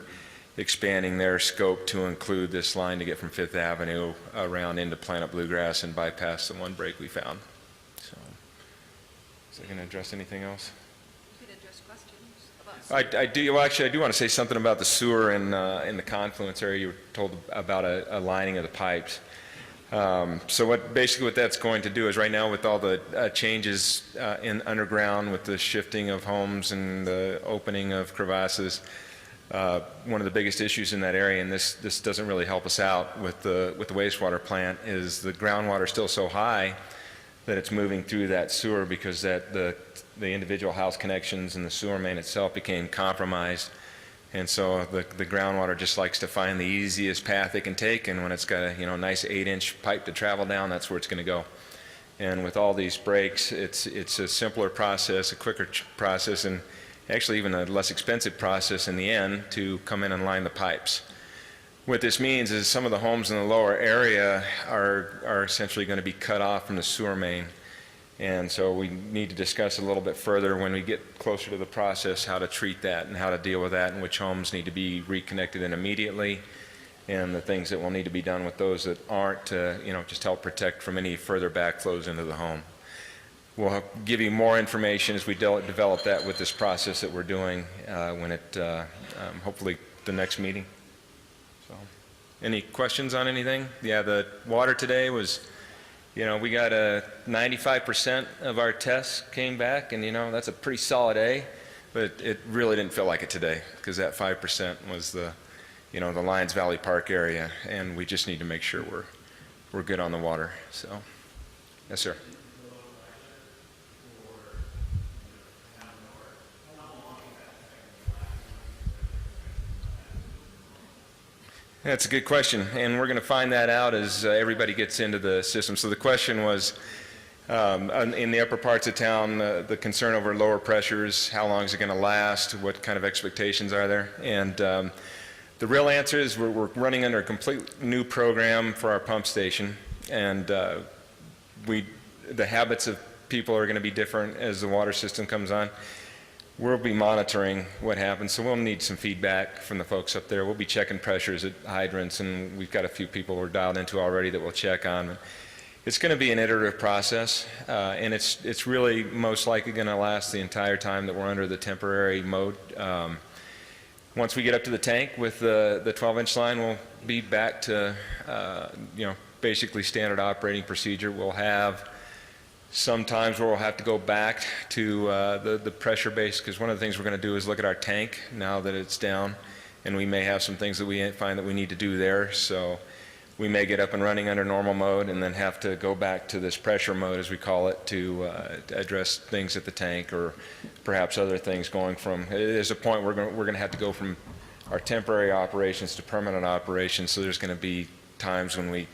expanding their scope to include this line to get from Fifth Avenue around into Planet Bluegrass and bypass the one break we found. So, is that going to address anything else? You can address questions about I do. Well, actually, I do want to say something about the sewer in the confluence area. You were told about a lining of the pipes. So what that's going to do is, right now with all the changes in underground with the shifting of homes and the opening of crevasses, one of the biggest issues in that area, and this doesn't really help us out with the wastewater plant, is the groundwater still so high that it's moving through that sewer, because the individual house connections and the sewer main itself became compromised. And so the groundwater just likes to find the easiest path it can take, and when it's got a nice 8-inch pipe to travel down, that's where it's going to go. And with all these breaks, it's a simpler process, a quicker process, and actually even a less expensive process in the end to come in and line the pipes. What this means is some of the homes in the lower area are essentially going to be cut off from the sewer main. And so we need to discuss a little bit further when we get closer to the process how to treat that and how to deal with that, and which homes need to be reconnected in immediately, and the things that will need to be done with those that aren't to just help protect from any further backflows into the home. We'll give you more information as we develop that with this process that we're doing when hopefully the next meeting. So, any questions on anything? Yeah, the water today was, we got 95% of our tests came back, and that's a pretty solid A, but it really didn't feel like it today, because that 5% was the Lyons Valley Park area, and we just need to make sure we're good on the water. So, yes, sir. That's a good question, and we're going to find that out as everybody gets into the system. So the question was, in the upper parts of town, the concern over lower pressures, how long is it going to last, what kind of expectations are there? And the real answer is we're running under a complete new program for our pump station, and the habits of people are going to be different as the water system comes on. We'll be monitoring what happens, so we'll need some feedback from the folks up there. We'll be checking pressures at hydrants, and we've got a few people we're dialed into already that we'll check on. It's going to be an iterative process, and it's really most likely going to last the entire time that we're under the temporary mode. Once we get up to the tank with the 12-inch line, we'll be back to basically standard operating procedure. We'll have some times where we'll have to go back to the pressure base, because one of the things we're going to do is look at our tank now that it's down, and we may have some things that we find that we need to do there. So we may get up and running under normal mode and then have to go back to this pressure mode, as we call it, to address things at the tank, or perhaps other things going from, there's a point we're going to have to go from our temporary operations to permanent operations. So there's going to be times when we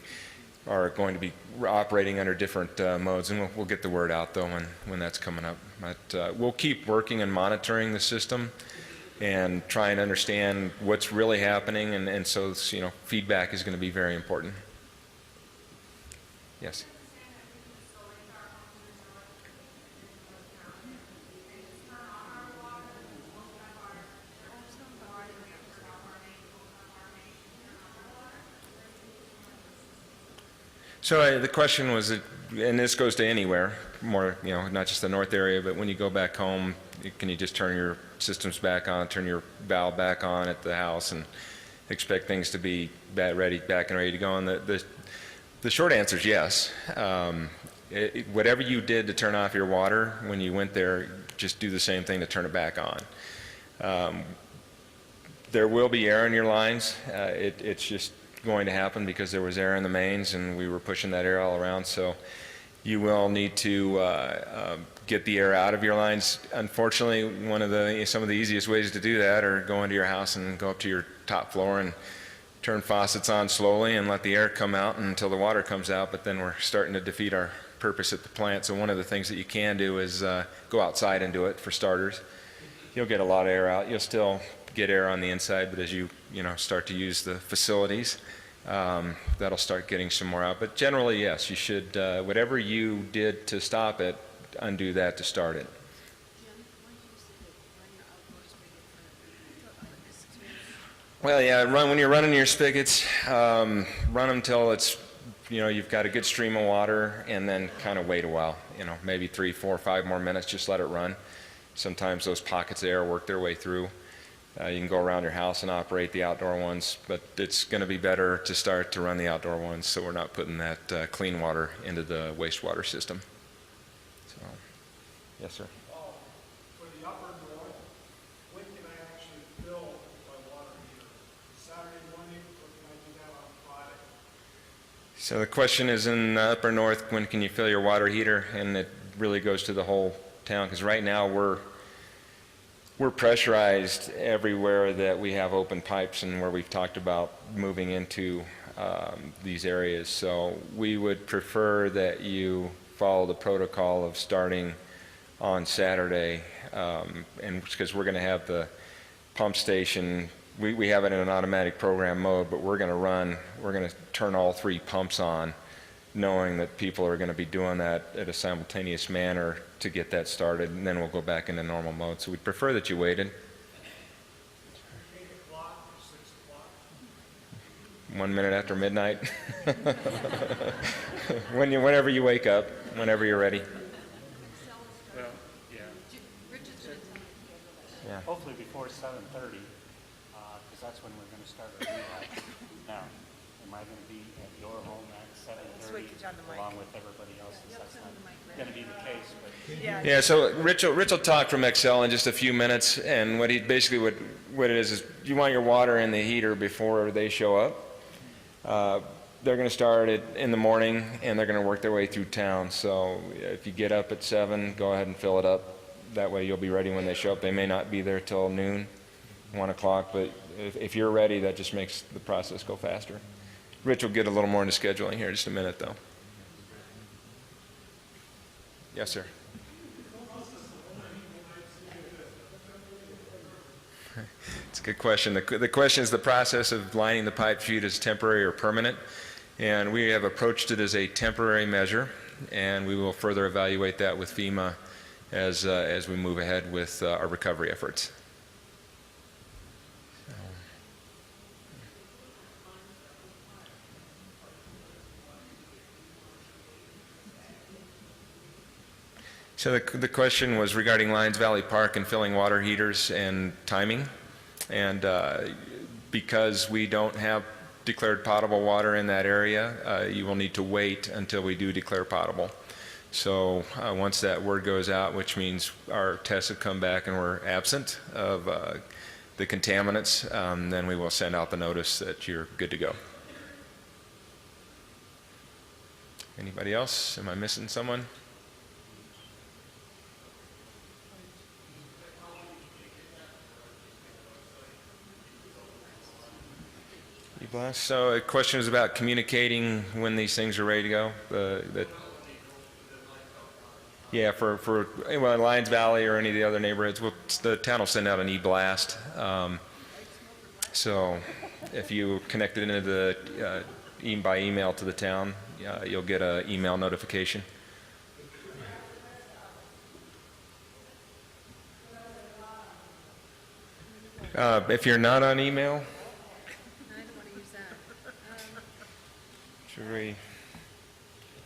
are going to be operating under different modes, and we'll get the word out though when that's coming up. But we'll keep working and monitoring the system and try and understand what's really happening, and so, you know, feedback is going to be very important. Yes. So the question was, and this goes to anywhere, more, you know, not just the north area, but when you go back home, can you just turn your systems back on, turn your valve back on at the house, and expect things to be back and ready to go? And the short answer is yes. Whatever you did to turn off your water when you went there, just do the same thing to turn it back on. There will be air in your lines. It's just going to happen because there was air in the mains and we were pushing that air all around. So you will need to get the air out of your lines. Unfortunately, some of the easiest ways to do that are go into your house and go up to your top floor and turn faucets on slowly and let the air come out until the water comes out, but then we're starting to defeat our purpose at the plant. So one of the things that you can do is go outside and do it, for starters. You'll get a lot of air out. You'll still get air on the inside, but as you start to use the facilities, that'll start getting some more out. But generally, yes, you should, whatever you did to stop it, undo that to start it. Well, yeah, when you're running your spigots, run them till it's, you've got a good stream of water, and then kind of wait a while, maybe 3, 4, 5 more minutes, just let it run. Sometimes those pockets of air work their way through. You can go around your house and operate the outdoor ones, but it's going to be better to start to run the outdoor ones so we're not putting that clean water into the wastewater system. So, yes, sir. For the upper north, when can I actually fill my water heater? Saturday morning, or can I do that on Friday? So the question is, in the upper north, when can you fill your water heater? And it really goes to the whole town, because right now we're pressurized everywhere that we have open pipes and where we've talked about moving into these areas. So we would prefer that you follow the protocol of starting on Saturday, and because we're going to have the pump station, we have it in an automatic program mode, but we're going to turn all 3 pumps on, knowing that people are going to be doing that at a simultaneous manner to get that started, and then we'll go back into normal mode. So we'd prefer that you waited. 8 o'clock or 6 o'clock? 1 minute after midnight. Whenever you wake up, whenever you're ready. Well, yeah. Yeah. Hopefully before 7:30, because that's when we're going to start our rehab. Now, am I going to be at your home at 7:30 along with everybody else? That's not going to be the case, but Yeah, so Rich will talk from Excel in just a few minutes, and what it is you want your water in the heater before they show up. They're going to start it in the morning, and they're going to work their way through town. So if you get up at 7, go ahead and fill it up. That way you'll be ready when they show up. They may not be there till noon, 1 o'clock, but if you're ready, that just makes the process go faster. Rich will get a little more into scheduling here in just a minute, though. Yes, sir. It's a good question. The question is the process of lining the pipe chute is temporary or permanent, and we have approached it as a temporary measure, and we will further evaluate that with FEMA as we move ahead with our recovery efforts. So the question was regarding Lyons Valley Park and filling water heaters and timing. And because we don't have declared potable water in that area, you will need to wait until we do declare potable. So once that word goes out, which means our tests have come back and we're absent of the contaminants, then we will send out the notice that you're good to go. Anybody else? Am I missing someone? So a question is about communicating when these things are ready to go. Yeah, for well, Lyons Valley or any of the other neighborhoods, the town will send out an e-blast. So if you connected into the by email to the town, you'll get an email notification. If you're not on email, should we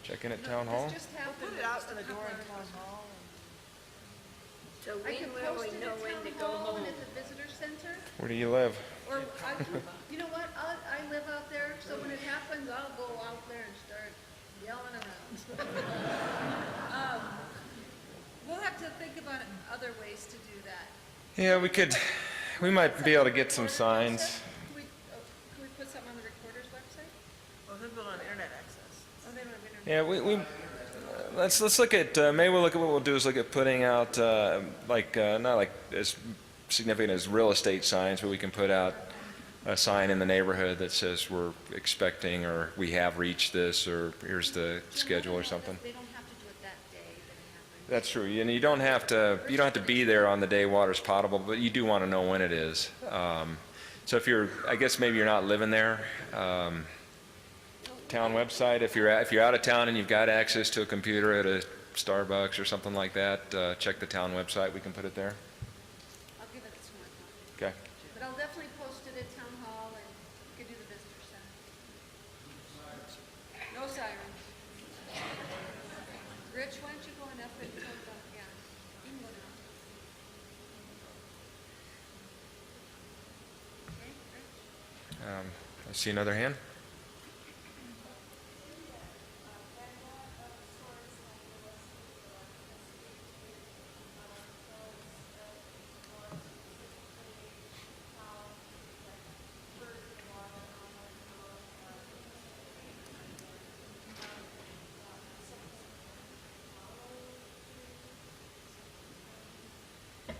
check in at Town Hall? Put it out in the door in Town Hall. So when will we know when to go home? At the visitor center, Where do you live? or you know what, I live out there, so when it happens, I'll go out there and start yelling around. We'll have to think about other ways to do that. Yeah, we might be able to get some signs. Can we put something on the recorder's website? Well, who's on internet access? Oh, they don't have internet. Yeah, let's look at maybe we'll look at what we'll do is look at putting out not like as significant as real estate signs, but we can put out a sign in the neighborhood that says we're expecting or we have reached this or here's the schedule or something. They don't have to do it that day that it happens. That's true, and you don't have to be there on the day water's potable, but you do want to know when it is. So if I guess maybe you're not living there. Town website. If you're out of town and you've got access to a computer at a Starbucks or something like that, check the town website. We can put it there. I'll give it some more thought. Okay. But I'll definitely post it at town hall and you could do the visitor center. No sirens. Rich, why don't you go on up and tell them, yeah, you can go down. Okay, Rich? I see another hand.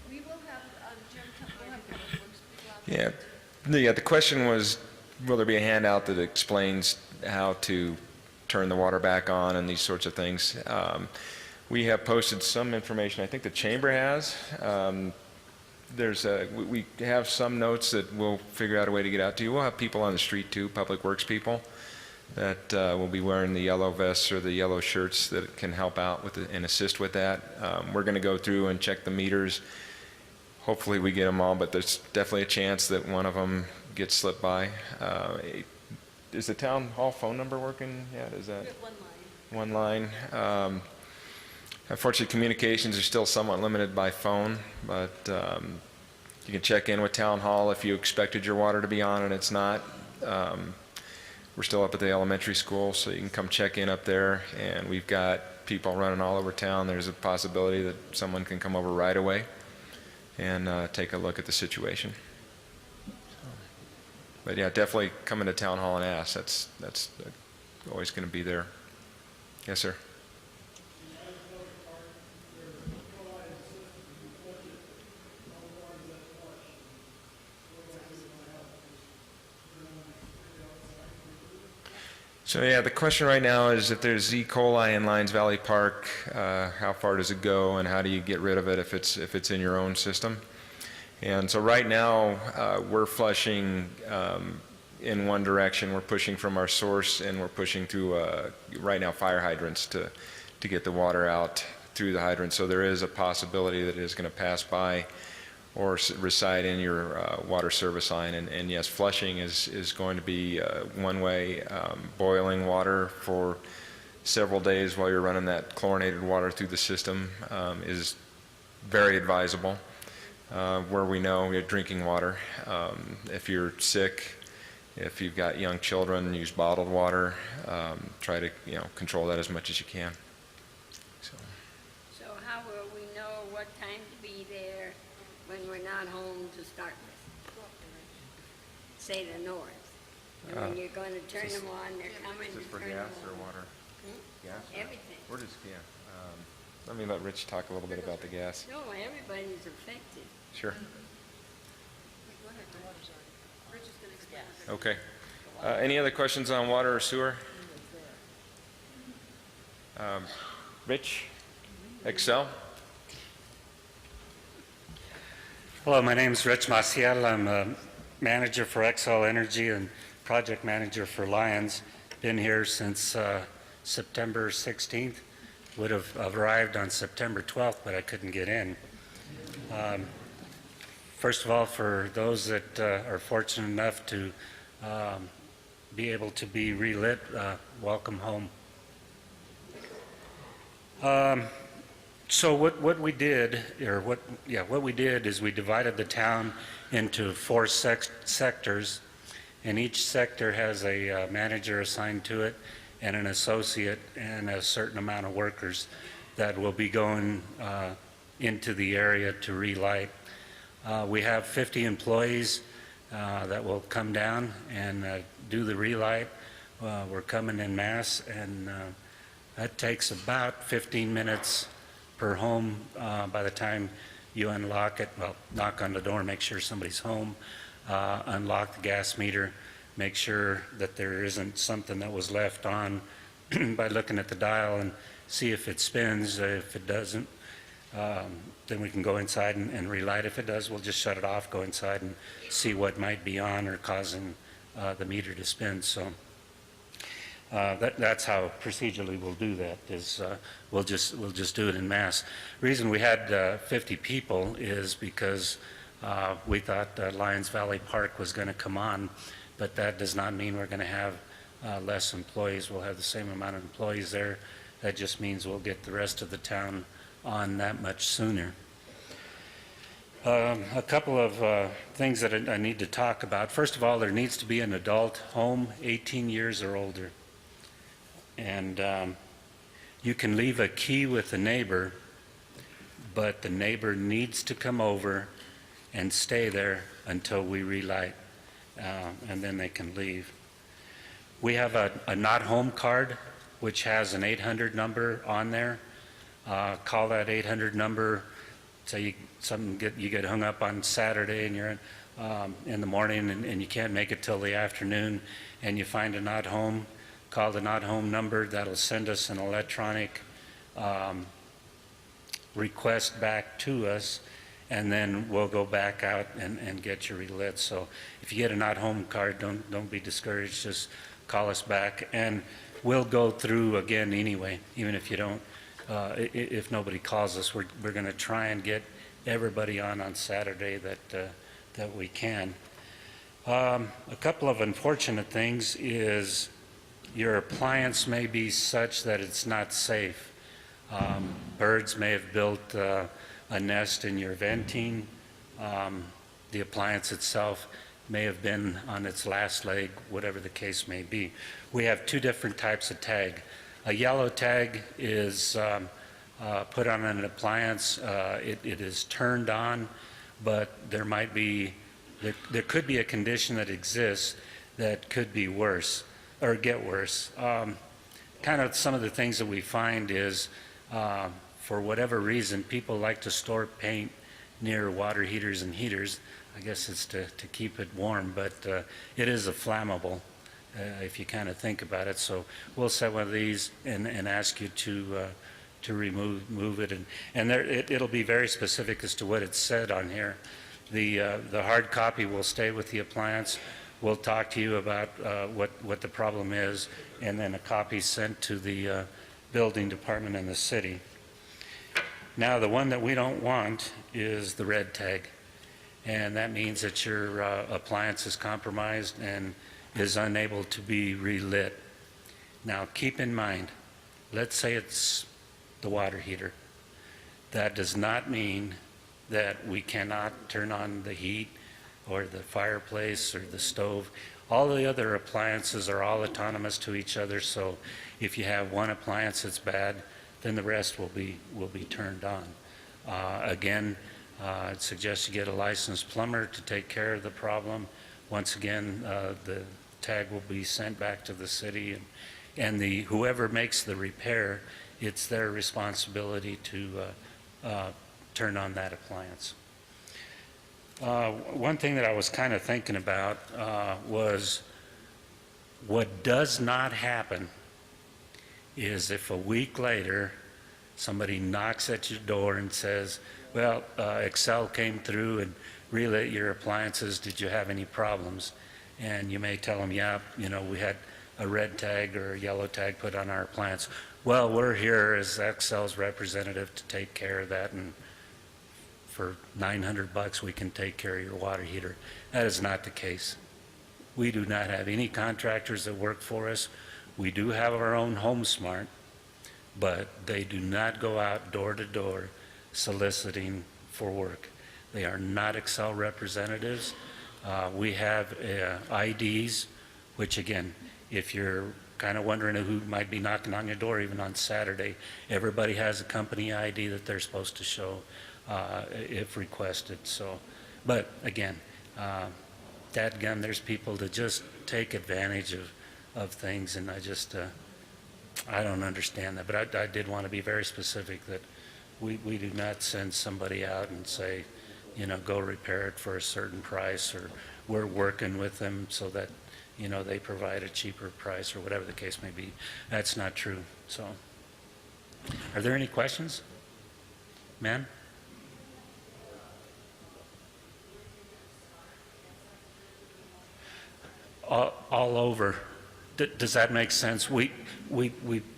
We will have, Jim, we'll have public works people out there. Yeah. The question was, will there be a handout that explains how to turn the water back on and these sorts of things? We have posted some information. I think the chamber has. We have some notes that we'll figure out a way to get out to you. We'll have people on the street too, public works people, that will be wearing the yellow vests or the yellow shirts that can help out with and assist with that. We're going to go through and check the meters. Hopefully we get them all, but there's definitely a chance that one of them gets slipped by. Is the town hall phone number working yet? Is that one line? Unfortunately, communications are still somewhat limited by phone, but you can check in with town hall if you expected your water to be on and it's not. We're still up at the elementary school, so you can come check in up there, and we've got people running all over town. There's a possibility that someone can come over right away and take a look at the situation. But yeah, definitely come into town hall and ask. That's always going to be there. Yes, sir. So yeah, the question right now is if there's E. coli in Lyons Valley Park, how far does it go and how do you get rid of it if it's in your own system? And so right now we're flushing in one direction. We're pushing from our source and we're pushing through right now fire hydrants to get the water out through the hydrant. So there is a possibility that it is going to pass by or reside in your water service line. And yes, flushing is going to be one way. Boiling water for several days while you're running that chlorinated water through the system is very advisable. Where we know we have drinking water. If you're sick If you've got young children, use bottled water. Try to, control that as much as you can. So how will we know what time to be there when we're not home to start with? Say the north. And when you're going to turn them on, they're coming to turn them on. water? Gas? Everything. Or just, let me let Rich talk a little bit about the gas. No, everybody's affected. Sure. Okay. Any other questions on water or sewer? Rich? Excel? Hello, my name is Rich Maciel. I'm a manager for Xcel Energy and project manager for Lyons. Been here since September 16th. Would have arrived on September 12th, but I couldn't get in. First of all, for those that are fortunate enough to be able to be relit, welcome home. So what we did is we divided the town into 4 sectors, and each sector has a manager assigned to it and an associate and a certain amount of workers that will be going into the area to relight. We have 50 employees that will come down and do the relight. We're coming in mass, and that takes about 15 minutes per home by the time you unlock it. Well, knock on the door, make sure somebody's home, unlock the gas meter, make sure that there isn't something that was left on by looking at the dial and see if it spins. If it doesn't, then we can go inside and relight. If it does, we'll just shut it off, go inside and see what might be on or causing the meter to spin. So that's how procedurally we'll do that, is we'll just do it in mass. The reason we had 50 people is because we thought Lyons Valley Park was going to come on, but that does not mean we're going to have less employees. We'll have the same amount of employees there. That just means we'll get the rest of the town on that much sooner. A couple of things that I need to talk about. First of all, there needs to be an adult home 18 years or older. And you can leave a key with the neighbor, but the neighbor needs to come over and stay there until we relight, and then they can leave. We have a not home card, which has an 800 number on there. Call that 800 number. Say you get hung up on Saturday and you're in the morning and you can't make it till the afternoon, and you find a not home. Call the not home number. That'll send us an electronic request back to us, and then we'll go back out and get you relit. So if you get a not home card, don't be discouraged. Just call us back, and we'll go through again anyway, even if you don't. If nobody calls us, we're going to try and get everybody on Saturday that we can. A couple of unfortunate things is your appliance may be such that it's not safe. Birds may have built a nest in your venting. The appliance itself may have been on its last leg, whatever the case may be. We have 2 different types of tag. A yellow tag is put on an appliance. It is turned on, but there could be a condition that exists that could be worse or get worse. Kind of some of the things that we find is, for whatever reason, people like to store paint near water heaters and heaters. I guess it's to keep it warm, but it is a flammable. If you kind of think about it. So we'll set one of these and ask you to remove it, and there it'll be very specific as to what it's said on here. The hard copy will stay with the appliance. We'll talk to you about what the problem is, and then a copy sent to the building department in the city. Now, the one that we don't want is the red tag, and that means that your appliance is compromised and is unable to be relit. Now, keep in mind, let's say it's the water heater. That does not mean that we cannot turn on the heat or the fireplace or the stove. All the other appliances are all autonomous to each other, so if you have one appliance that's bad, then the rest will be turned on. Again, I'd suggest you get a licensed plumber to take care of the problem. Once again, the tag will be sent back to the city, and whoever makes the repair, it's their responsibility to turn on that appliance. One thing that I was kind of thinking about was what does not happen is if a week later somebody knocks at your door and says, well, Excel came through and relit your appliances, did you have any problems? And you may tell them, yeah, we had a red tag or a yellow tag put on our appliance. Well, we're here as Excel's representative to take care of that, and for $900 we can take care of your water heater. That is not the case. We do not have any contractors that work for us. We do have our own Home Smart, but they do not go out door to door soliciting for work. They are not Excel representatives. We have IDs, which again, if you're kind of wondering who might be knocking on your door even on Saturday, everybody has a company ID that they're supposed to show if requested. So, but again, dadgum, there's people that just take advantage of things, and I don't understand that. But I did want to be very specific that we do not send somebody out and say, go repair it for a certain price, or we're working with them so that, they provide a cheaper price or whatever the case may be. That's not true. So, are there any questions? Ma'am? All over. Does that make sense? We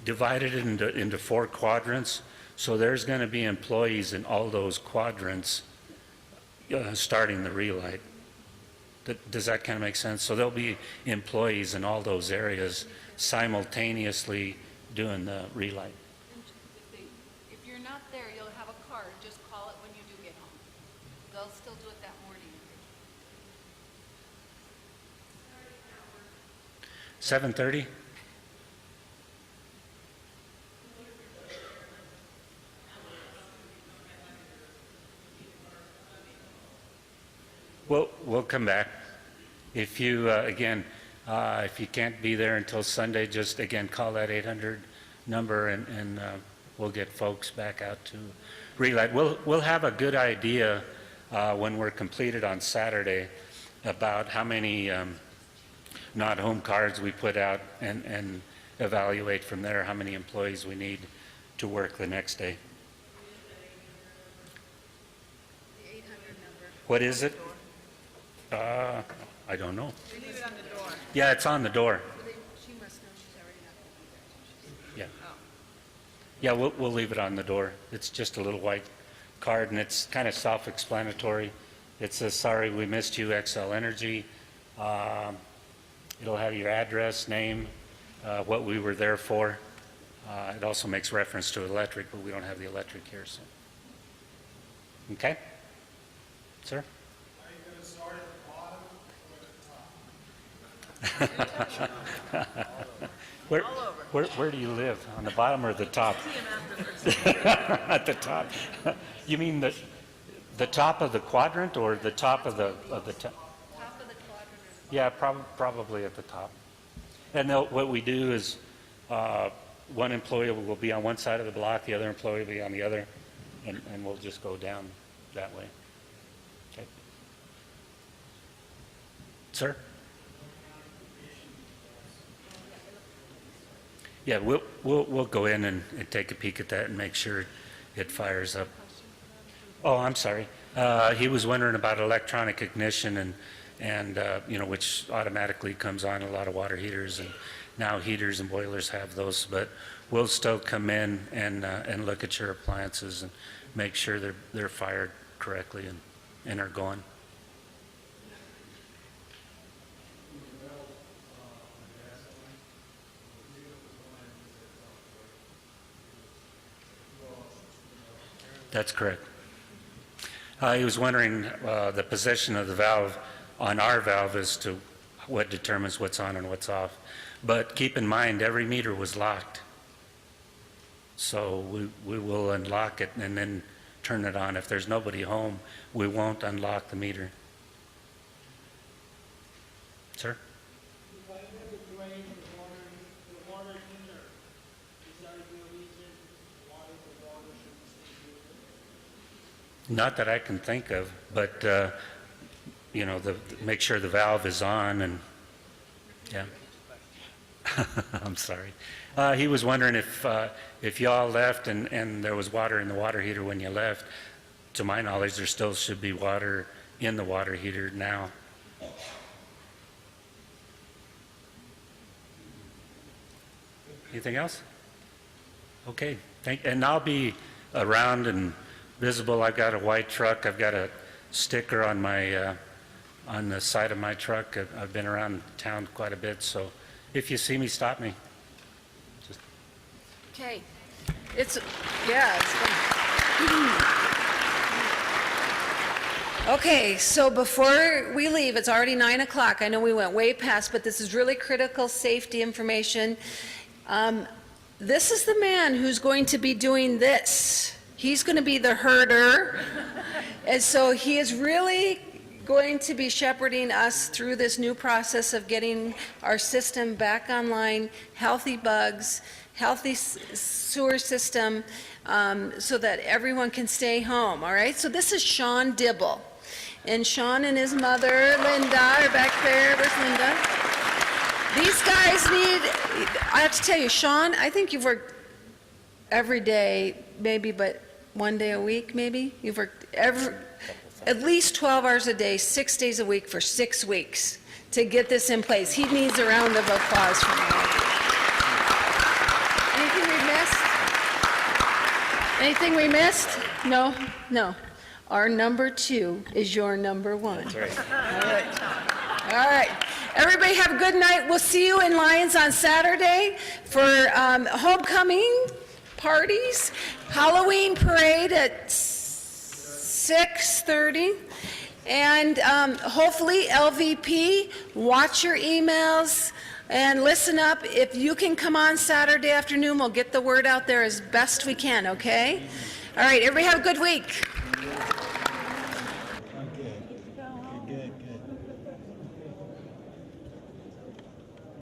divided it into 4 quadrants, so there's going to be employees in all those quadrants starting the relight. Does that kind of make sense? So there'll be employees in all those areas simultaneously doing the relight. If you're not there, you'll have a card. Just call it when you do get home. They'll still do it that morning. 7:30? We'll come back. If you, again, if you can't be there until Sunday, just, again, call that 800 number and we'll get folks back out to relight. We'll have a good idea when we're completed on Saturday about how many not home cards we put out, and evaluate from there how many employees we need to work the next day. The 800 number. What is it? I don't know. We leave it on the door. Yeah, it's on the door. She must know she's already not going to be there. Yeah. Yeah, we'll leave it on the door. It's just a little white card, and it's kind of self-explanatory. It says, sorry, we missed you, XL Energy. It'll have your address, name, what we were there for. It also makes reference to electric, but we don't have the electric here, so. Okay? Sir? Are you going to start at the bottom or at the top? Where do you live? On the bottom or the top? At the top. You mean the top of the quadrant or the top of the top? Top of the quadrant. Yeah, probably at the top. And what we do is one employee will be on one side of the block, the other employee will be on the other, and we'll just go down that way. Okay. Sir? Yeah, we'll go in and take a peek at that and make sure it fires up. Oh, I'm sorry. He was wondering about electronic ignition and which automatically comes on a lot of water heaters, and now heaters and boilers have those, but we'll still come in and look at your appliances and make sure they're fired correctly and are going. That's correct. He was wondering the position of the valve on our valve as to what determines what's on and what's off. But keep in mind, every meter was locked. So we will unlock it and then turn it on. If there's nobody home, we won't unlock the meter. Sir? Not that I can think of, but, you know, make sure the valve is on and, yeah. I'm sorry. He was wondering if y'all left and there was water in the water heater when you left. To my knowledge, there still should be water in the water heater now. Anything else? Okay, and I'll be around and visible. I've got a white truck. I've got a sticker on my on the side of my truck. I've been around town quite a bit, so if you see me, stop me. Okay. It's fun. Okay, so before we leave, it's already 9 o'clock. I know we went way past, but this is really critical safety information. This is the man who's going to be doing this. He's going to be the herder. And so he is really going to be shepherding us through this new process of getting our system back online, healthy bugs, healthy sewer system, so that everyone can stay home, all right? So this is Sean Dibble. And Sean and his mother, Linda, are back there. Where's Linda? These guys I have to tell you, Sean, I think you've worked every day, maybe, but one day a week, maybe? You've worked at least 12 hours a day, 6 days a week for 6 weeks to get this in place. He needs a round of applause from all of you. Anything we missed? Anything we missed? No? No. Our number 2 is your number 1. That's right. All right. All right. Everybody have a good night. We'll see you in Lyons on Saturday for homecoming parties, Halloween parade at 6:30, and hopefully LVP, watch your emails and listen up. If you can come on Saturday afternoon, we'll get the word out there as best we can, okay? All right, everybody have a good week.